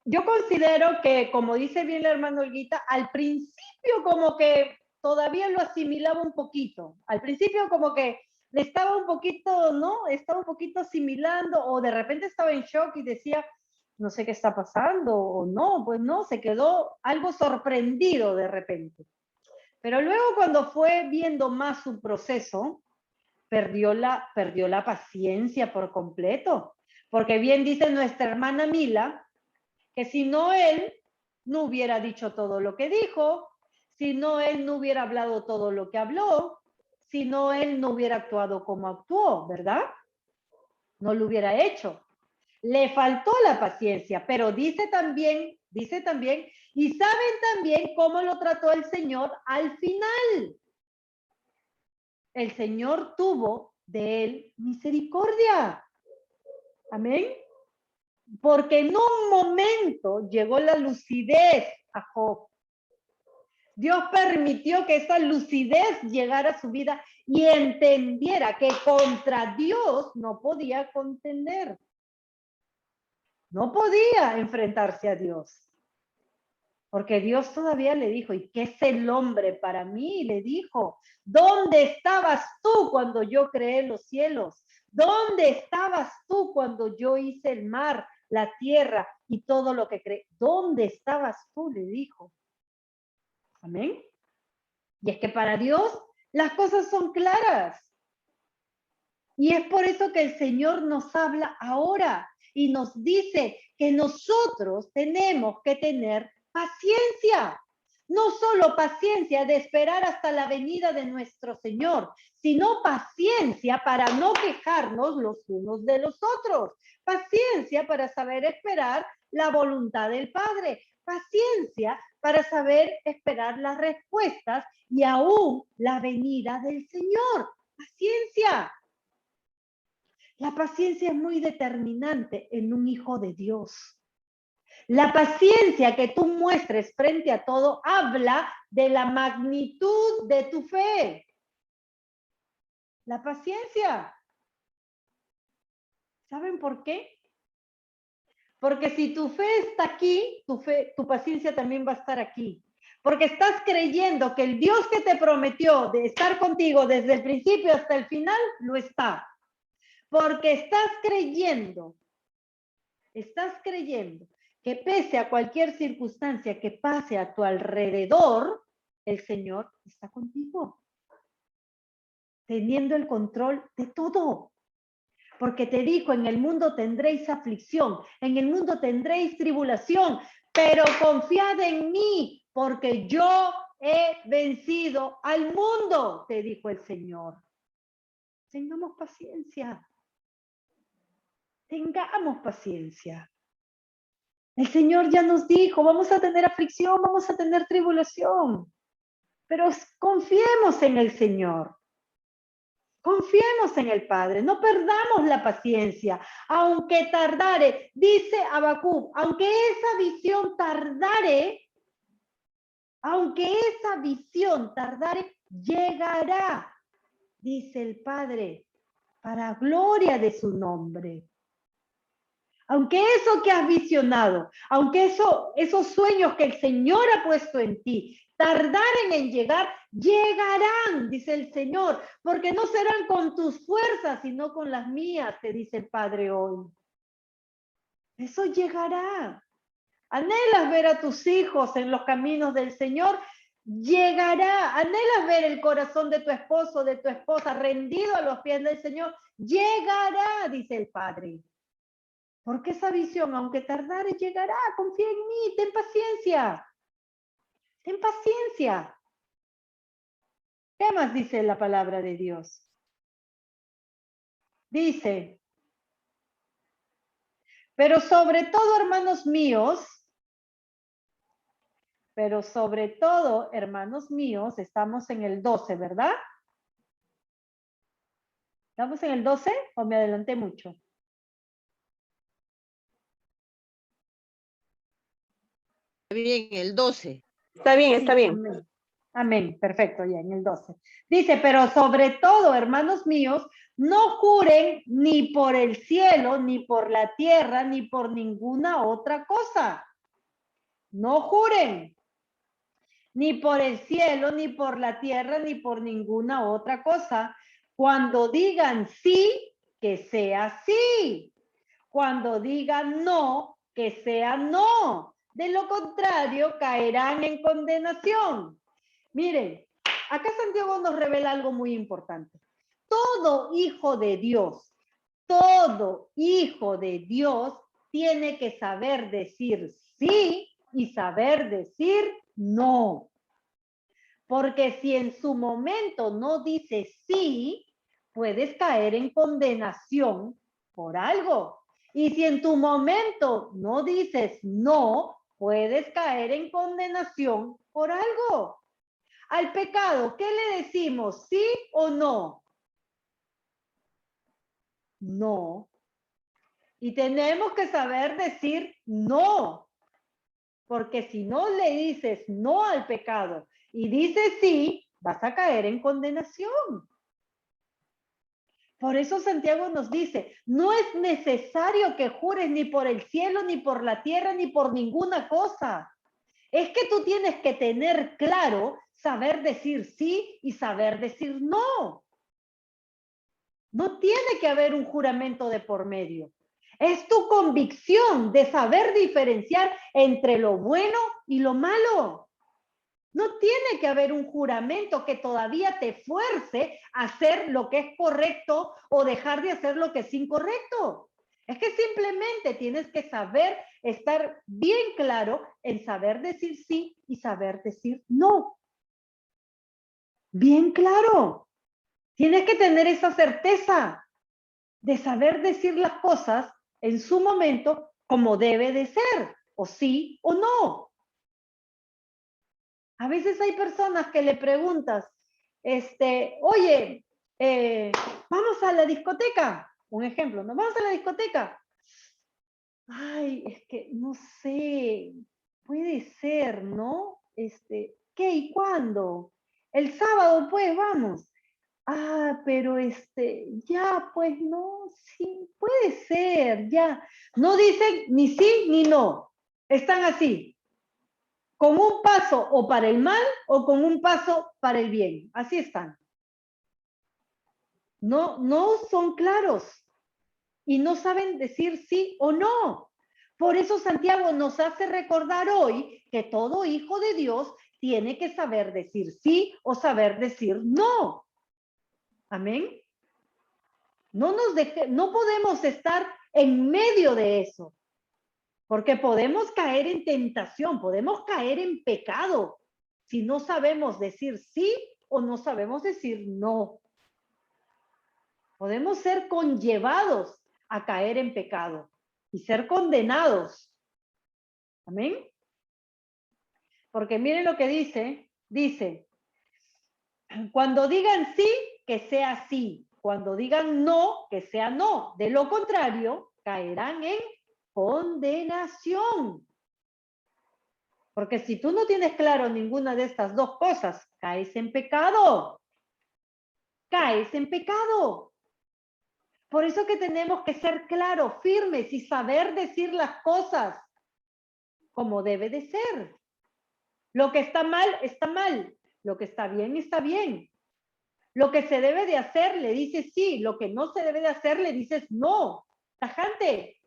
Yo considero que, como dice bien la hermana Olguita, al principio como que todavía lo asimilaba un poquito. Al principio como que le estaba un poquito, ¿no? Estaba un poquito asimilando o de repente estaba en shock y decía, no sé qué está pasando o no, pues no, se quedó algo sorprendido de repente. Pero luego cuando fue viendo más su proceso, perdió la paciencia por completo. Porque bien dice nuestra hermana Mila, que si no él no hubiera dicho todo lo que dijo, si no él no hubiera hablado todo lo que habló, si no él no hubiera actuado como actuó, ¿verdad? No lo hubiera hecho. Le faltó la paciencia, pero dice también, y saben también cómo lo trató el Señor al final. El Señor tuvo de él misericordia. Amén. Porque en un momento llegó la lucidez a Job. Dios permitió que esa lucidez llegara a su vida y entendiera que contra Dios no podía contender. No podía enfrentarse a Dios. Porque Dios todavía le dijo, ¿y qué es el hombre para mí? Le dijo, ¿dónde estabas tú cuando yo creé los cielos? ¿Dónde estabas tú cuando yo hice el mar, la tierra y todo lo que cree. ¿Dónde estabas tú? Le dijo. Amén. Y es que para Dios las cosas son claras. Y es por eso que el Señor nos habla ahora y nos dice que nosotros tenemos que tener paciencia. No solo paciencia de esperar hasta la venida de nuestro Señor, sino paciencia para no quejarnos los unos de los otros. Paciencia para saber esperar la voluntad del Padre. Paciencia para saber esperar las respuestas y aún la venida del Señor. Paciencia. La paciencia es muy determinante en un hijo de Dios. La paciencia que tú muestres frente a todo habla de la magnitud de tu fe. La paciencia. ¿Saben por qué? Porque si tu fe está aquí, tu paciencia también va a estar aquí. Porque estás creyendo que el Dios que te prometió de estar contigo desde el principio hasta el final, lo está. Porque estás creyendo que pese a cualquier circunstancia que pase a tu alrededor, el Señor está contigo, teniendo el control de todo. Porque te dijo, en el mundo tendréis aflicción, en el mundo tendréis tribulación, pero confiad en mí, porque yo he vencido al mundo, te dijo el Señor. Tengamos paciencia. Tengamos paciencia. El Señor ya nos dijo, vamos a tener aflicción, vamos a tener tribulación, pero confiemos en el Señor. Confiemos en el Padre, no perdamos la paciencia, aunque tardare, dice Habacuc, aunque esa visión tardare, llegará, dice el Padre, para gloria de su nombre. Aunque eso que has visionado, aunque esos sueños que el Señor ha puesto en ti, tardaren en llegar, llegarán, dice el Señor, porque no serán con tus fuerzas, sino con las mías, te dice el Padre hoy. Eso llegará. Anhelas ver a tus hijos en los caminos del Señor, llegará. Anhelas ver el corazón de tu esposo, de tu esposa, rendido a los pies del Señor, llegará, dice el Padre. Porque esa visión, aunque tardare, llegará. Confía en mí, ten paciencia. Ten paciencia. ¿Qué más dice la palabra de Dios? Dice, pero sobre todo, hermanos míos, estamos en el 12, ¿verdad? ¿Estamos en el 12 o me adelanté mucho? Bien, el 12. Está bien, está bien. Amén. Amén, perfecto, ya en el 12. Dice, pero sobre todo, hermanos míos, no juren ni por el cielo, ni por la tierra, ni por ninguna otra cosa. No juren, ni por el cielo, ni por la tierra, ni por ninguna otra cosa. Cuando digan sí, que sea sí. Cuando digan no, que sea no. De lo contrario, caerán en condenación. Miren, acá Santiago nos revela algo muy importante. Todo hijo de Dios tiene que saber decir sí y saber decir no. Porque si en su momento no dices sí, puedes caer en condenación por algo. Y si en tu momento no dices no, puedes caer en condenación por algo. Al pecado, ¿qué le decimos? ¿Sí o no? No. Y tenemos que saber decir no. Porque si no le dices no al pecado y dices sí, vas a caer en condenación. Por eso Santiago nos dice, no es necesario que jures ni por el cielo, ni por la tierra, ni por ninguna cosa. Es que tú tienes que tener claro saber decir sí y saber decir no. No tiene que haber un juramento de por medio. Es tu convicción de saber diferenciar entre lo bueno y lo malo. No tiene que haber un juramento que todavía te fuerce a hacer lo que es correcto o dejar de hacer lo que es incorrecto. Es que simplemente tienes que saber estar bien claro en saber decir sí y saber decir no. Bien claro. Tienes que tener esa certeza de saber decir las cosas en su momento como debe de ser, o sí o no. A veces hay personas que le preguntas, oye, vamos a la discoteca. Un ejemplo, ¿no? Vamos a la discoteca. Ay, es que no sé, puede ser, ¿no? ¿Qué y cuándo? El sábado, pues, vamos. Ah, pero ya, pues no, sí, puede ser, ya. No dicen ni sí ni no. Están así, con un paso o para el mal o con un paso para el bien. Así están. No son claros y no saben decir sí o no. Por eso Santiago nos hace recordar hoy que todo hijo de Dios tiene que saber decir sí o saber decir no. Amén. No podemos estar en medio de eso, porque podemos caer en tentación, podemos caer en pecado si no sabemos decir sí o no sabemos decir no. Podemos ser conllevados a caer en pecado y ser condenados. Amén. Porque miren lo que dice, cuando digan sí, que sea sí. Cuando digan no, que sea no. De lo contrario, caerán en condenación. Porque si tú no tienes claro ninguna de estas dos cosas, caes en pecado. Caes en pecado. Por eso que tenemos que ser claros, firmes y saber decir las cosas como debe de ser. Lo que está mal, está mal. Lo que está bien, está bien. Lo que se debe de hacer, le dices sí. Lo que no se debe de hacer, le dices no. Tajante.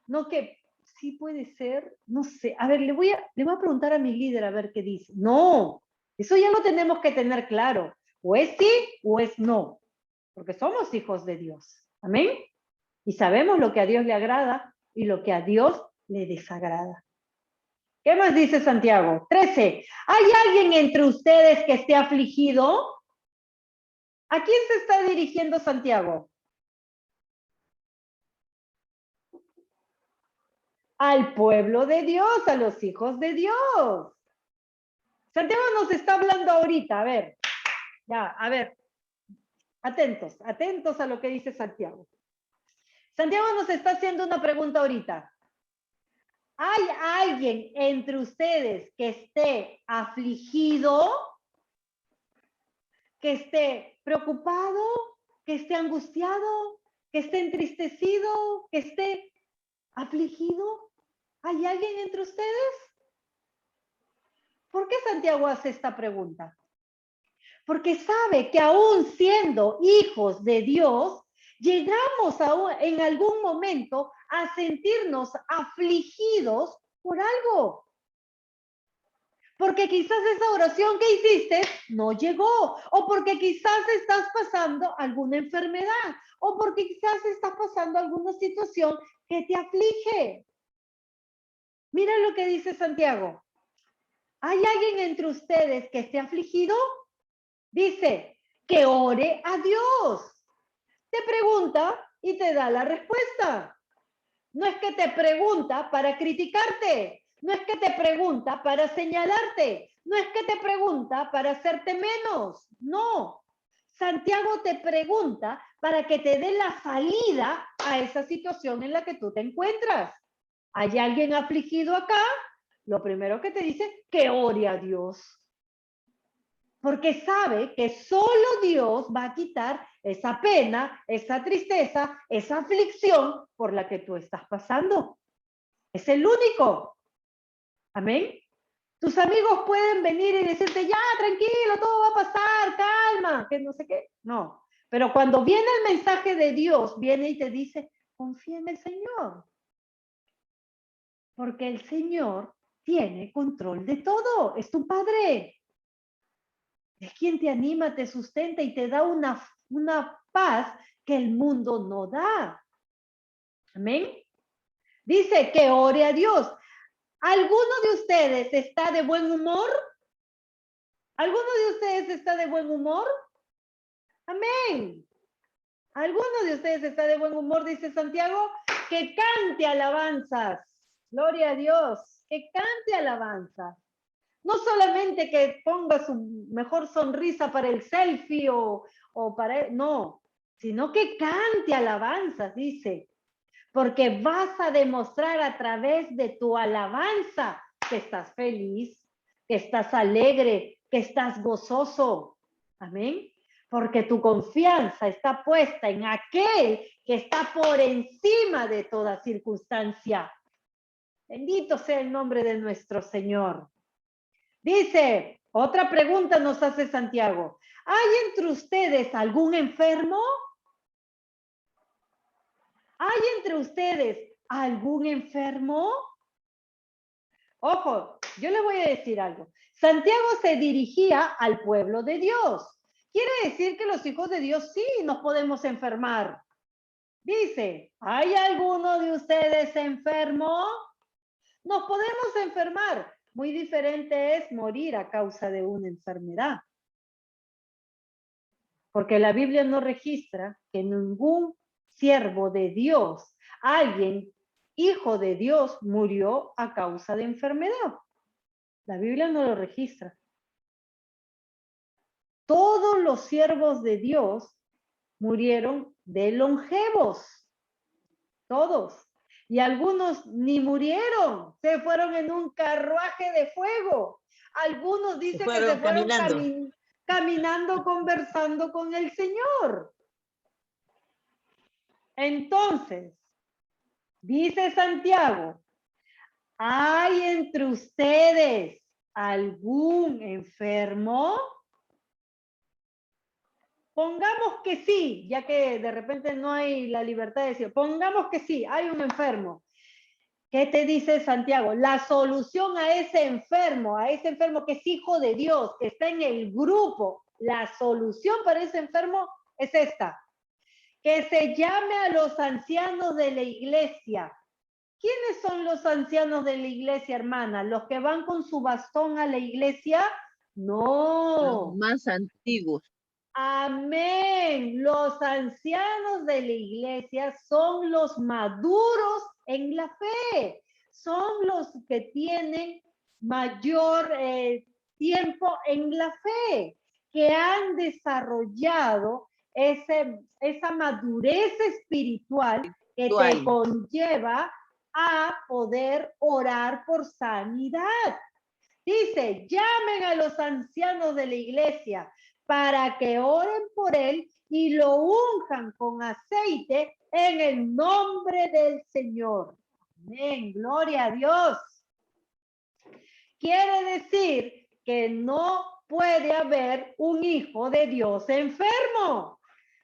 No que sí puede ser, no sé. A ver, le voy a preguntar a mi líder a ver qué dice. No, eso ya lo tenemos que tener claro. O es sí o es no. Porque somos hijos de Dios. Amén. Y sabemos lo que a Dios le agrada y lo que a Dios le desagrada. ¿Qué más dice Santiago? 13. ¿Hay alguien entre ustedes que esté afligido? ¿A quién se está dirigiendo Santiago? Al pueblo de Dios, a los hijos de Dios. Santiago nos está hablando ahorita, a ver, ya, a ver, atentos a lo que dice Santiago. Santiago nos está haciendo una pregunta ahorita. ¿Hay alguien entre ustedes que esté afligido? ¿Que esté preocupado? ¿Que esté angustiado? ¿Que esté entristecido? ¿Que esté afligido? ¿Hay alguien entre ustedes? ¿Por qué Santiago hace esta pregunta? Porque sabe que aún siendo hijos de Dios, llegamos en algún momento a sentirnos afligidos por algo. Porque quizás esa oración que hiciste no llegó, o porque quizás estás pasando alguna enfermedad, o porque quizás estás pasando alguna situación que te aflige. Mira lo que dice Santiago. ¿Hay alguien entre ustedes que esté afligido? Dice, que ore a Dios. Te pregunta y te da la respuesta. No es que te pregunta para criticarte. No es que te pregunta para señalarte. No es que te pregunta para hacerte menos. No. Santiago te pregunta para que te dé la salida a esa situación en la que tú te encuentras. ¿Hay alguien afligido acá? Lo primero que te dice, que ore a Dios. Porque sabe que solo Dios va a quitar esa pena, esa tristeza, esa aflicción por la que tú estás pasando. Es el único. Amén. Tus amigos pueden venir y decirte, ya, tranquilo, todo va a pasar, calma, que no sé qué. No. Pero cuando viene el mensaje de Dios, viene y te dice, confía en el Señor. Porque el Señor tiene control de todo. Es tu Padre. Es quien te anima, te sustenta y te da una paz que el mundo no da. Amén. Dice que ore a Dios. ¿Alguno de ustedes está de buen humor? ¿Alguno de ustedes está de buen humor? Amén. ¿Alguno de ustedes está de buen humor? Dice Santiago, que cante alabanzas. Gloria a Dios. Que cante alabanzas. No solamente que ponga su mejor sonrisa para el selfie o para... No, sino que cante alabanzas, dice. Porque vas a demostrar a través de tu alabanza que estás feliz, que estás alegre, que estás gozoso. Amén. Porque tu confianza está puesta en aquel que está por encima de toda circunstancia. Bendito sea el nombre de nuestro Señor. Dice, otra pregunta nos hace Santiago. ¿Hay entre ustedes algún enfermo? ¿Hay entre ustedes algún enfermo? Ojo, yo le voy a decir algo. Santiago se dirigía al pueblo de Dios. Quiere decir que los hijos de Dios sí nos podemos enfermar. Dice, ¿hay alguno de ustedes enfermo? Nos podemos enfermar. Muy diferente es morir a causa de una enfermedad. Porque la Biblia no registra que ningún siervo de Dios, alguien, hijo de Dios, murió a causa de enfermedad. La Biblia no lo registra. Todos los siervos de Dios murieron de longevos. Todos. Y algunos ni murieron, se fueron en un carruaje de fuego. Algunos dicen que se fueron caminando, conversando con el Señor. Entonces, dice Santiago, ¿hay entre ustedes algún enfermo? Pongamos que sí, ya que de repente no hay la libertad de decir, pongamos que sí, hay un enfermo. ¿Qué te dice Santiago? La solución a ese enfermo que es hijo de Dios, que está en el grupo, la solución para ese enfermo es esta. Que se llame a los ancianos de la iglesia. ¿Quiénes son los ancianos de la iglesia, hermana? ¿Los que van con su bastón a la iglesia? No. Los más antiguos. Amén. Los ancianos de la iglesia son los maduros en la fe. Son los que tienen mayor tiempo en la fe, que han desarrollado esa madurez espiritual que te conlleva a poder orar por sanidad. Dice, llamen a los ancianos de la iglesia para que oren por él y lo unjan con aceite en el nombre del Señor. Amén, gloria a Dios. Quiere decir que no puede haber un hijo de Dios enfermo,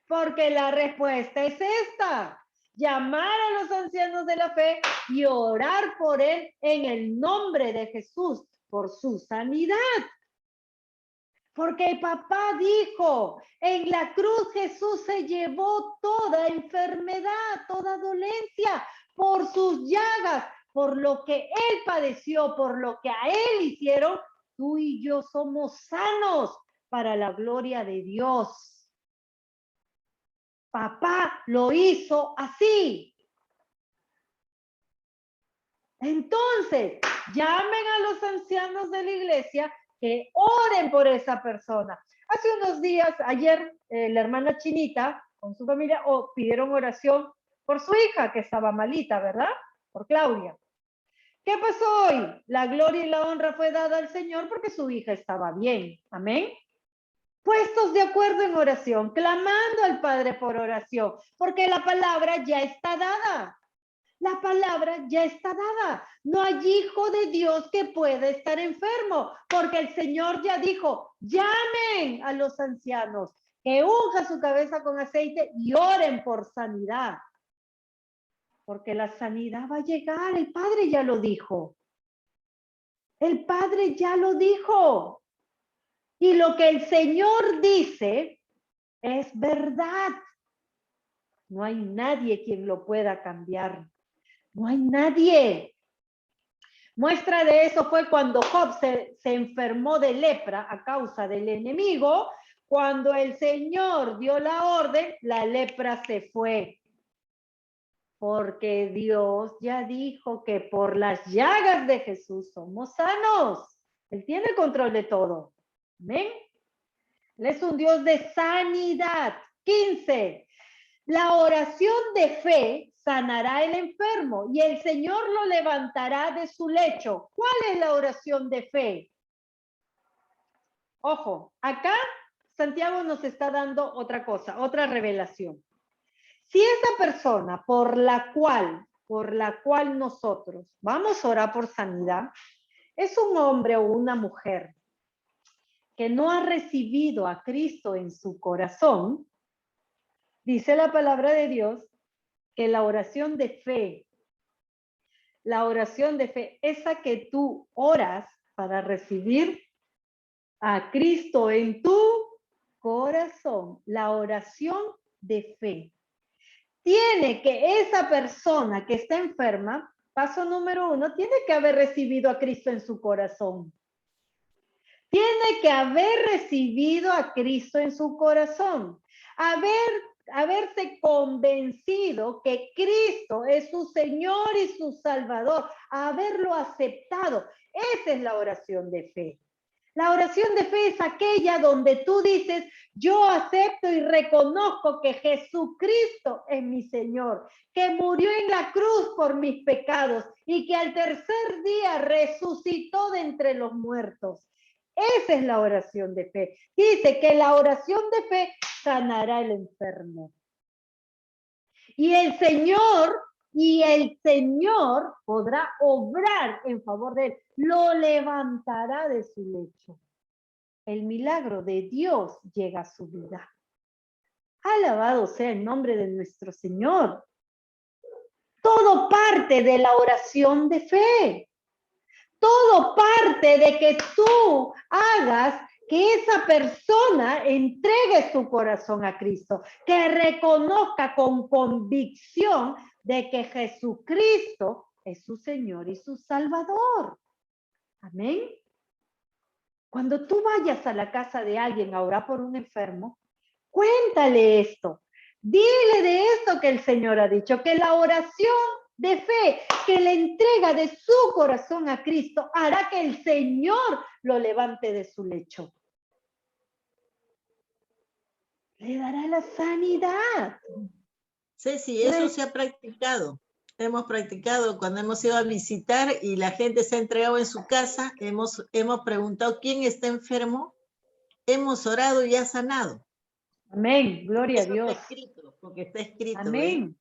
porque la respuesta es esta: llamar a los ancianos de la fe y orar por él en el nombre de Jesús, por su sanidad. Porque el papá dijo, en la cruz Jesús se llevó toda enfermedad, toda dolencia, por sus llagas, por lo que él padeció, por lo que a él hicieron, tú y yo somos sanos para la gloria de Dios. Papá lo hizo así. Entonces, llamen a los ancianos de la iglesia que oren por esa persona. Hace unos días, ayer, la hermana Chinita con su familia pidieron oración por su hija que estaba malita, ¿verdad? Por Claudia. ¿Qué pasó hoy? La gloria y la honra fue dada al Señor porque su hija estaba bien. Amén. Puestos de acuerdo en oración, clamando al Padre por oración, porque la palabra ya está dada. La palabra ya está dada. No hay hijo de Dios que pueda estar enfermo, porque el Señor ya dijo, llamen a los ancianos, que unjan su cabeza con aceite y oren por sanidad. porque la sanidad va a llegar. El Padre ya lo dijo. El Padre ya lo dijo. Y lo que el Señor dice es verdad. No hay nadie quien lo pueda cambiar. No hay nadie. Muestra de eso fue cuando Job se enfermó de lepra a causa del enemigo. Cuando el Señor dio la orden, la lepra se fue. Porque Dios ya dijo que por las llagas de Jesús somos sanos. Él tiene control de todo. ¿Amén? Él es un Dios de sanidad. 15. La oración de fe sanará al enfermo y el Señor lo levantará de su lecho. ¿Cuál es la oración de fe? Ojo, acá Santiago nos está dando otra cosa, otra revelación. Si esa persona por la cual nosotros vamos a orar por sanidad, es un hombre o una mujer que no ha recibido a Cristo en su corazón, dice la palabra de Dios que la oración de fe, esa que tú oras para recibir a Cristo en tu corazón, la oración de fe. Tiene que esa persona que está enferma, paso número 1, tiene que haber recibido a Cristo en su corazón. Tiene que haber recibido a Cristo en su corazón. Haberse convencido que Cristo es su Señor y su Salvador. Haberlo aceptado. Esa es la oración de fe. La oración de fe es aquella donde tú dices, yo acepto y reconozco que Jesucristo es mi Señor, que murió en la cruz por mis pecados y que al tercer día resucitó de entre los muertos. Esa es la oración de fe. Dice que la oración de fe sanará al enfermo. Y el Señor podrá obrar en favor de él. Lo levantará de su lecho. El milagro de Dios llega a su vida. Alabado sea el nombre de nuestro Señor. Todo parte de la oración de fe. Todo parte de que tú hagas que esa persona entregue su corazón a Cristo, que reconozca con convicción de que Jesucristo es su Señor y su Salvador. Amén. Cuando tú vayas a la casa de alguien a orar por un enfermo, cuéntale esto. Dile de esto que el Señor ha dicho, que la oración de fe, que la entrega de su corazón a Cristo hará que el Señor lo levante de su lecho. Le dará la sanidad. Ceci, eso se ha practicado. Hemos practicado cuando hemos ido a visitar y la gente se ha entregado en su casa. Hemos preguntado quién está enfermo. Hemos orado y ha sanado. Amén. Gloria eso a Dios. Está escrito, porque está escrito. Amén.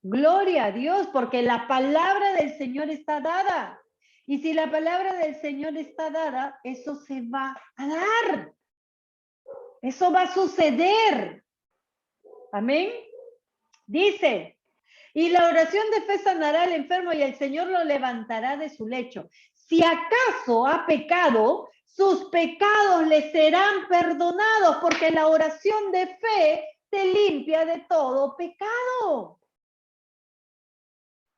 Gloria a Dios, porque la palabra del Señor está dada. Y si la palabra del Señor está dada, eso se va a dar. Eso va a suceder. Amén. Dice, y la oración de fe sanará al enfermo y el Señor lo levantará de su lecho. Si acaso ha pecado, sus pecados le serán perdonados, porque la oración de fe te limpia de todo pecado.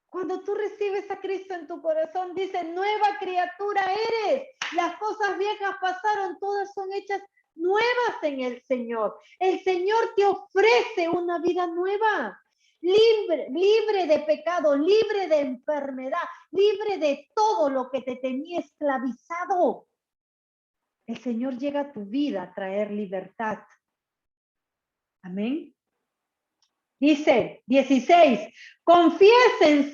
Cuando tú recibes a Cristo en tu corazón, dice, nueva criatura eres. Las cosas viejas pasaron, todas son hechas nuevas en el Señor. El Señor te ofrece una vida nueva, libre de pecado, libre de enfermedad, libre de todo lo que te tenía esclavizado. El Señor llega a tu vida a traer libertad. Amén. Dice 16, confiesen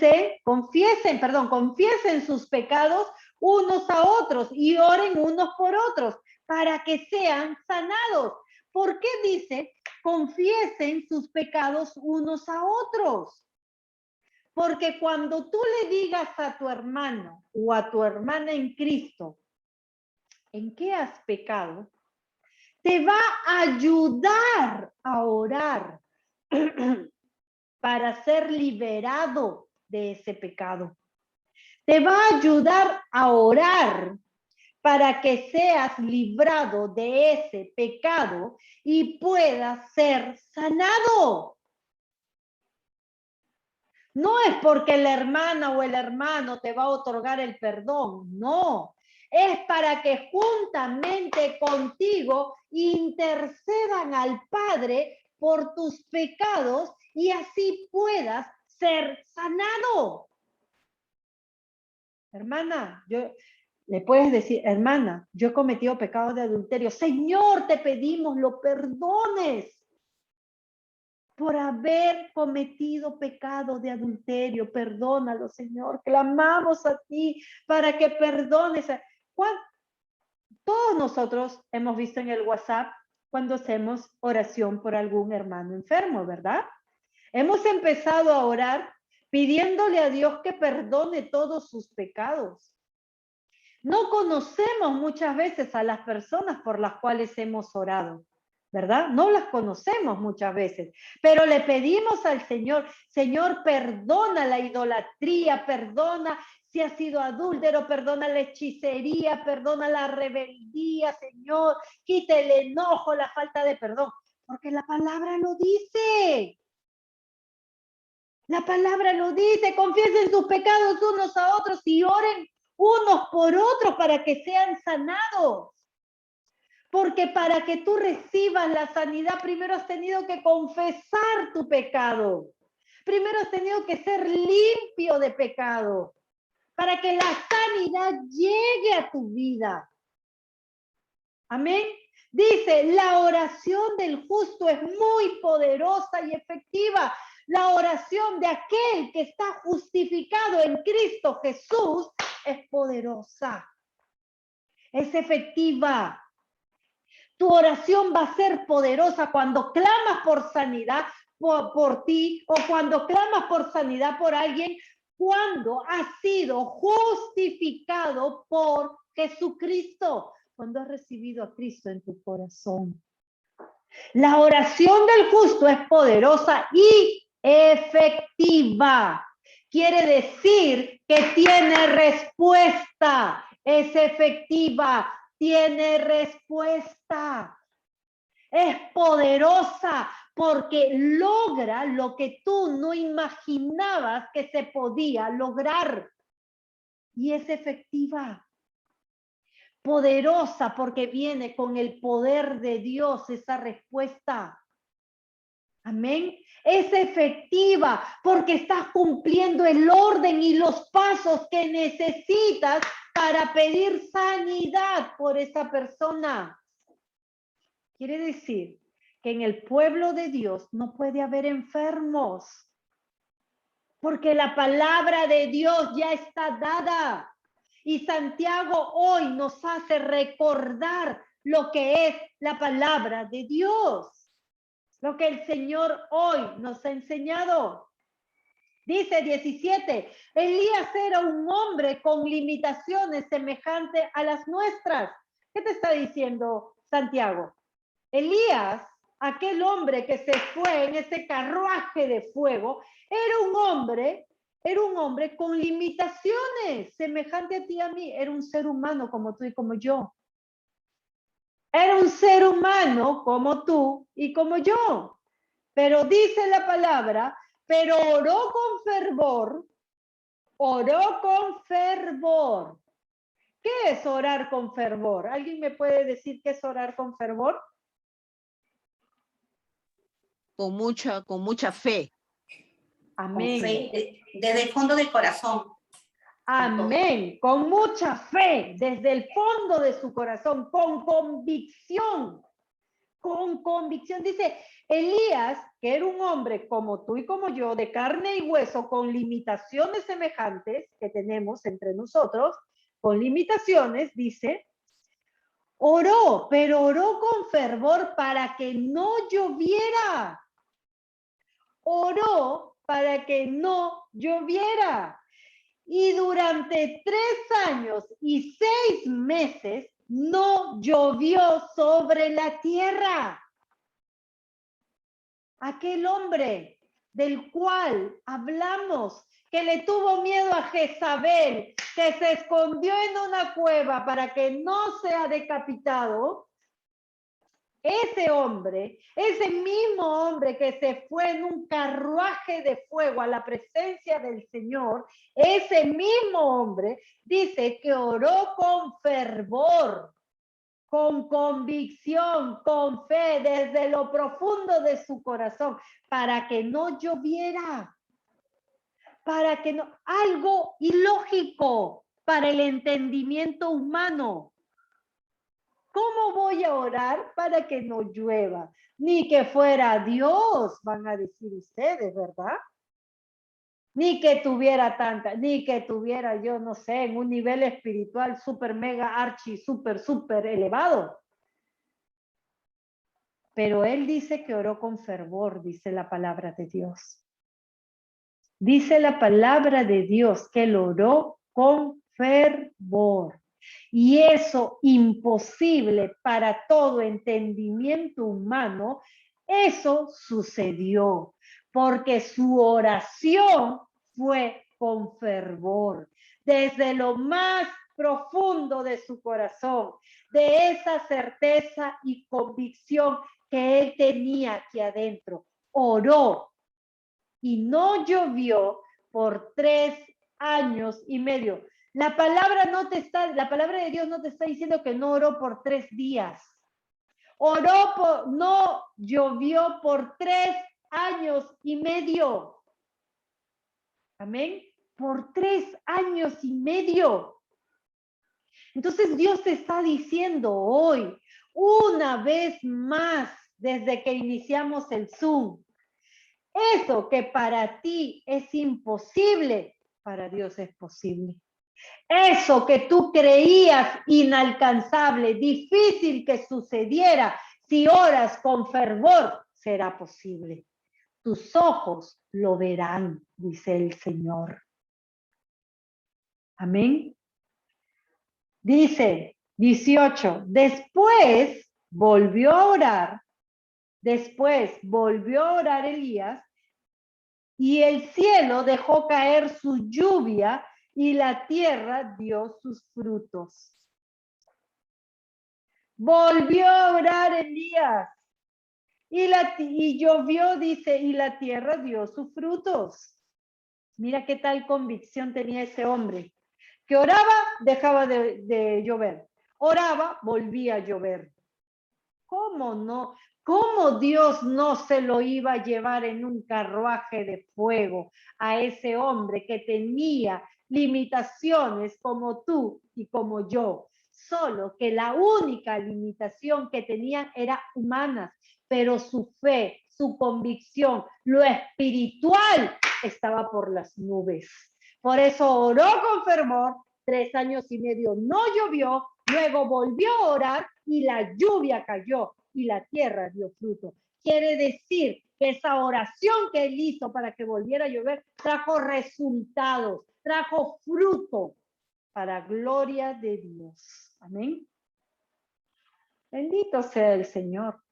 sus pecados unos a otros y oren unos por otros para que sean sanados. ¿Por qué dice confiesen sus pecados unos a otros? Porque cuando tú le digas a tu hermano o a tu hermana en Cristo, ¿en qué has pecado? Te va a ayudar a orar para ser liberado de ese pecado. Te va a ayudar a orar para que seas librado de ese pecado y puedas ser sanado. No es porque la hermana o el hermano te va a otorgar el perdón, no. Es para que juntamente contigo intercedan al Padre por tus pecados y así puedas ser sanado. Hermana, le puedes decir, hermana, yo he cometido pecado de adulterio. Señor, te pedimos lo perdones por haber cometido pecado de adulterio. Perdónalo, Señor. Clamamos a ti para que perdones. Todos nosotros hemos visto en el WhatsApp cuando hacemos oración por algún hermano enfermo, ¿verdad? Hemos empezado a orar pidiéndole a Dios que perdone todos sus pecados. No conocemos muchas veces a las personas por las cuales hemos orado, ¿verdad? No las conocemos muchas veces, pero le pedimos al Señor, Señor, perdona la idolatría, perdona si ha sido adúltero, perdona la hechicería, perdona la rebeldía, Señor, quita el enojo, la falta de perdón, porque la palabra lo dice. La palabra lo dice, confiesen sus pecados unos a otros y oren unos por otros para que sean sanados. Porque para que tú recibas la sanidad, primero has tenido que confesar tu pecado. Primero has tenido que ser limpio de pecado. Para que la sanidad llegue a tu vida. Amén. Dice, la oración del justo es muy poderosa y efectiva. La oración de aquel que está justificado en Cristo Jesús es poderosa. Es efectiva. Tu oración va a ser poderosa cuando clamas por sanidad por ti o cuando clamas por sanidad por alguien, cuando has sido justificado por Jesucristo, cuando has recibido a Cristo en tu corazón. La oración del justo es poderosa y efectiva. Quiere decir que tiene respuesta. Es efectiva, tiene respuesta. Es poderosa porque logra lo que tú no imaginabas que se podía lograr. Y es efectiva. Poderosa porque viene con el poder de Dios esa respuesta. Amén. Es efectiva porque estás cumpliendo el orden y los pasos que necesitas para pedir sanidad por esa persona. Quiere decir que en el pueblo de Dios no puede haber enfermos, porque la palabra de Dios ya está dada. Y Santiago hoy nos hace recordar lo que es la palabra de Dios. Lo que el Señor hoy nos ha enseñado. Dice 17, Elías era un hombre con limitaciones semejantes a las nuestras. ¿Qué te está diciendo Santiago? Elías, aquel hombre que se fue en ese carruaje de fuego, era un hombre con limitaciones, semejante a ti y a mí. Era un ser humano como tú y como yo. Era un ser humano como tú y como yo. Pero dice la palabra, pero oró con fervor. Oró con fervor. ¿Qué es orar con fervor? ¿Alguien me puede decir qué es orar con fervor? Con mucha fe. Amén. Con fe, desde el fondo del corazón. Amén. Con mucha fe, desde el fondo de su corazón, con convicción. Con convicción. Dice Elías, que era un hombre como tú y como yo, de carne y hueso, con limitaciones semejantes que tenemos entre nosotros, con limitaciones, dice, oró, pero oró con fervor para que no lloviera. Oró para que no lloviera. Y durante 3 años y 6 meses no llovió sobre la tierra. Aquel hombre del cual hablamos, que le tuvo miedo a Jezabel, que se escondió en una cueva para que no sea decapitado, ese hombre, ese mismo hombre que se fue en un carruaje de fuego a la presencia del Señor, ese mismo hombre dice que oró con fervor, con convicción, con fe, desde lo profundo de su corazón, para que no lloviera, para que no, algo ilógico para el entendimiento humano. ¿Cómo voy a orar para que no llueva? Ni que fuera Dios, van a decir ustedes, ¿verdad? Ni que tuviera tanta, ni que tuviera, yo no sé, en un nivel espiritual súper, mega, archi, súper elevado. Pero él dice que oró con fervor, dice la palabra de Dios. Dice la palabra de Dios que él oró con fervor. Y eso imposible para todo entendimiento humano, eso sucedió, porque su oración fue con fervor, desde lo más profundo de su corazón, de esa certeza y convicción que él tenía aquí adentro. Oró y no llovió por 3 años y medio. La palabra de Dios no te está diciendo que no oró por 3 días. No llovió por 3 años y medio. Amén. Por 3 años y medio. Entonces Dios te está diciendo hoy, una vez más, desde que iniciamos el Zoom, eso que para ti es imposible, para Dios es posible. Eso que tú creías inalcanzable, difícil que sucediera, si oras con fervor, será posible. Tus ojos lo verán, dice el Señor. Amén. Dice 18, después volvió a orar Elías, y el cielo dejó caer su lluvia y la tierra dio sus frutos. Volvió a orar Elías y llovió, dice, y la tierra dio sus frutos. Mira qué tal convicción tenía ese hombre. Que oraba, dejaba de llover. Oraba, volvía a llover. ¿Cómo no? ¿Cómo Dios no se lo iba a llevar en un carruaje de fuego a ese hombre que tenía limitaciones como tú y como yo? Solo que la única limitación que tenían era humanas, pero su fe, su convicción, lo espiritual estaba por las nubes. Por eso oró con fervor, 3 años y medio no llovió, luego volvió a orar y la lluvia cayó y la tierra dio fruto. Quiere decir que esa oración que él hizo para que volviera a llover trajo resultados, trajo fruto para gloria de Dios. Amén. Bendito sea el Señor.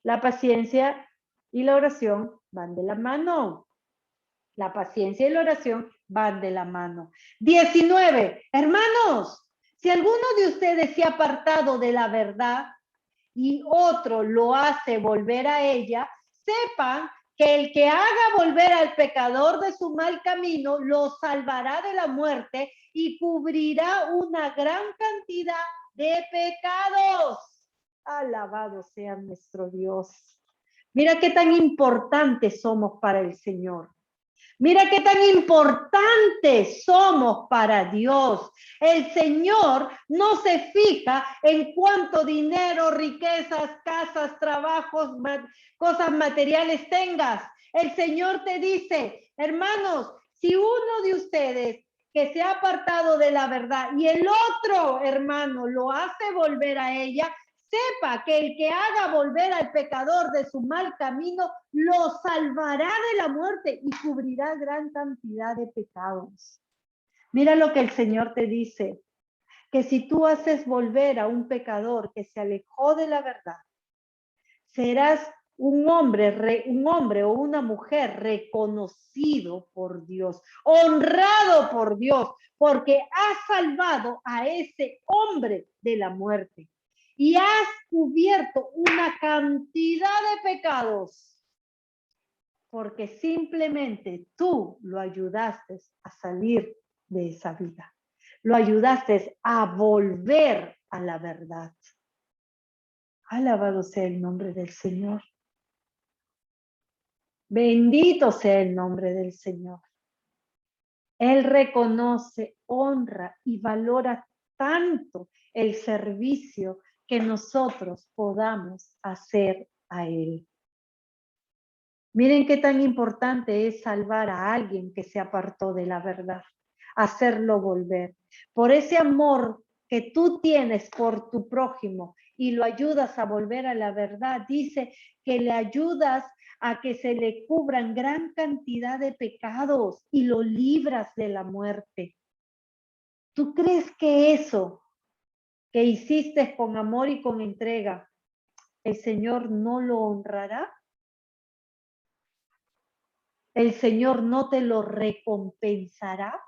La paciencia y la oración van de la mano. La paciencia y la oración van de la mano. 19. Hermanos, si alguno de ustedes se ha apartado de la verdad y otro lo hace volver a ella, sepan que el que haga volver al pecador de su mal camino lo salvará de la muerte y cubrirá una gran cantidad de pecados. Alabado sea nuestro Dios. Mira qué tan importantes somos para el Señor. Mira qué tan importantes somos para Dios. El Señor no se fija en cuánto dinero, riquezas, casas, trabajos, cosas materiales tengas. El Señor te dice, hermanos, si uno de ustedes que se ha apartado de la verdad y el otro hermano lo hace volver a ella, sepa que el que haga volver al pecador de su mal camino lo salvará de la muerte y cubrirá gran cantidad de pecados. Mira lo que el Señor te dice, que si tú haces volver a un pecador que se alejó de la verdad, serás un hombre o una mujer reconocido por Dios, honrado por Dios, porque has salvado a ese hombre de la muerte y has cubierto una cantidad de pecados, porque simplemente tú lo ayudaste a salir de esa vida, lo ayudaste a volver a la verdad. Alabado sea el nombre del Señor. Bendito sea el nombre del Señor. Él reconoce, honra y valora tanto el servicio que nosotros podamos hacer a Él. Miren qué tan importante es salvar a alguien que se apartó de la verdad, hacerlo volver. Por ese amor que tú tienes por tu prójimo y lo ayudas a volver a la verdad, dice que le ayudas a que se le cubran gran cantidad de pecados y lo libras de la muerte. ¿Tú crees que eso que hiciste con amor y con entrega, el Señor no lo honrará? ¿El Señor no te lo recompensará?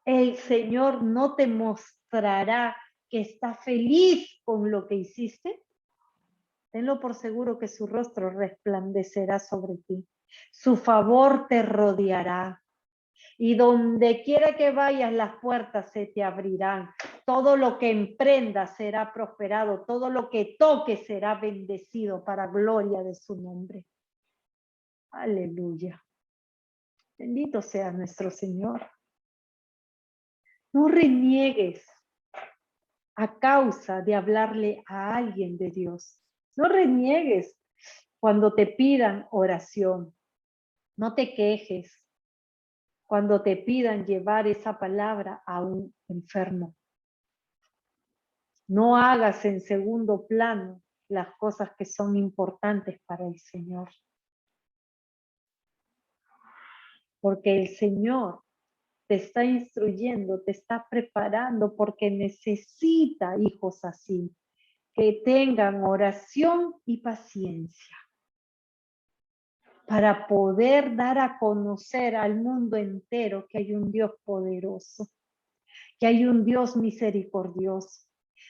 ¿El Señor no te mostrará que está feliz con lo que hiciste? Tenlo por seguro que su rostro resplandecerá sobre ti. Su favor te rodeará. Y donde quiera que vayas, las puertas se te abrirán. Todo lo que emprendas será prosperado. Todo lo que toques será bendecido para gloria de su nombre. Aleluya. Bendito sea nuestro Señor. No reniegues a causa de hablarle a alguien de Dios. No reniegues cuando te pidan oración. No te quejes cuando te pidan llevar esa palabra a un enfermo. No hagas en segundo plano las cosas que son importantes para el Señor. Porque el Señor te está instruyendo, te está preparando porque necesita hijos así, que tengan oración y paciencia para poder dar a conocer al mundo entero que hay un Dios poderoso, que hay un Dios misericordioso.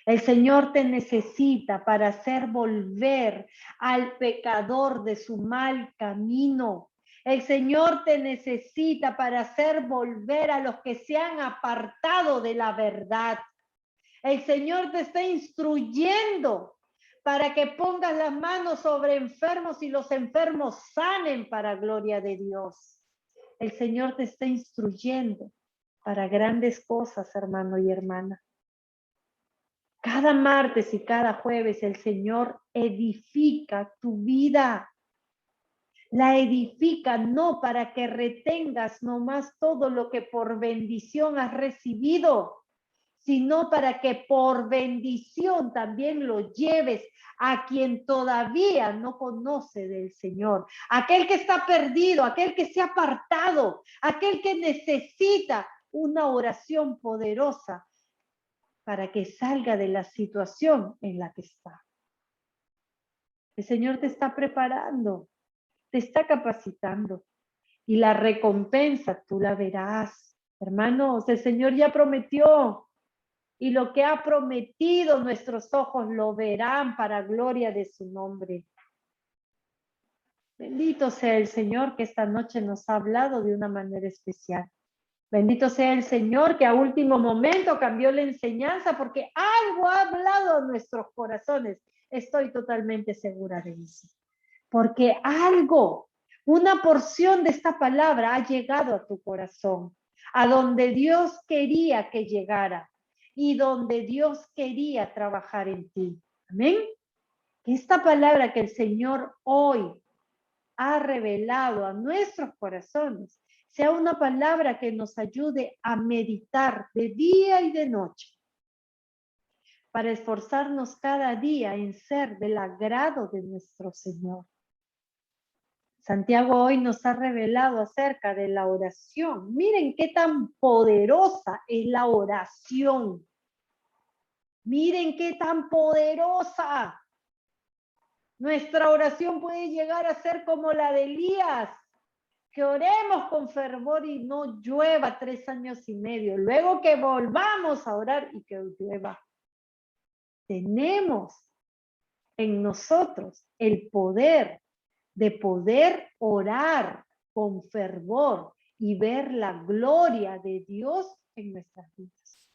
El Señor te necesita para hacer volver al pecador de su mal camino. El Señor te necesita para hacer volver a los que se han apartado de la verdad. El Señor te está instruyendo para que pongas las manos sobre enfermos y los enfermos sanen para gloria de Dios. El Señor te está instruyendo para grandes cosas, hermano y hermana. Cada martes y cada jueves el Señor edifica tu vida. La edifica no para que retengas nomás todo lo que por bendición has recibido, sino para que por bendición también lo lleves a quien todavía no conoce del Señor. Aquel que está perdido, aquel que se ha apartado, aquel que necesita una oración poderosa para que salga de la situación en la que está. El Señor te está preparando, te está capacitando y la recompensa tú la verás. Hermanos, el Señor ya prometió y lo que ha prometido nuestros ojos lo verán para gloria de su nombre. Bendito sea el Señor que esta noche nos ha hablado de una manera especial. Bendito sea el Señor que a último momento cambió la enseñanza porque algo ha hablado a nuestros corazones. Estoy totalmente segura de eso. Porque algo, una porción de esta palabra ha llegado a tu corazón, a donde Dios quería que llegara y donde Dios quería trabajar en ti. Amén. Esta palabra que el Señor hoy ha revelado a nuestros corazones sea una palabra que nos ayude a meditar de día y de noche para esforzarnos cada día en ser del agrado de nuestro Señor. Santiago hoy nos ha revelado acerca de la oración. Miren qué tan poderosa es la oración. Miren qué tan poderosa. Nuestra oración puede llegar a ser como la de Elías, que oremos con fervor y no llueva 3 años y medio. Luego que volvamos a orar y que llueva. Tenemos en nosotros el poder de poder orar con fervor y ver la gloria de Dios en nuestras vidas.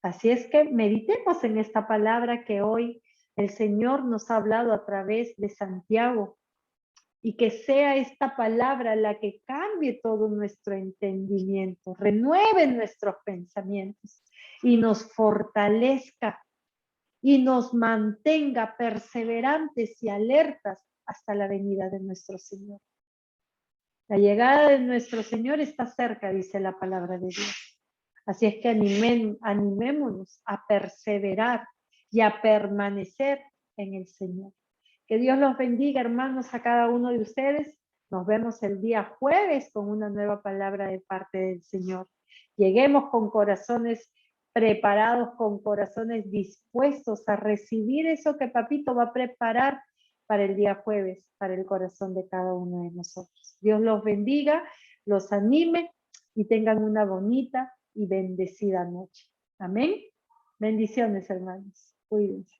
Así es que meditemos en esta palabra que hoy el Señor nos ha hablado a través de Santiago, y que sea esta palabra la que cambie todo nuestro entendimiento, renueve nuestros pensamientos y nos fortalezca y nos mantenga perseverantes y alertas hasta la venida de nuestro Señor. La llegada de nuestro Señor está cerca, dice la palabra de Dios. Así es que animémonos a perseverar y a permanecer en el Señor. Que Dios los bendiga, hermanos, a cada uno de ustedes. Nos vemos el día jueves con una nueva palabra de parte del Señor. Lleguemos con corazones preparados, con corazones dispuestos a recibir eso que Papito va a preparar para el día jueves, para el corazón de cada uno de nosotros. Dios los bendiga, los anime y tengan una bonita y bendecida noche. Amén. Bendiciones, hermanos. Cuídense.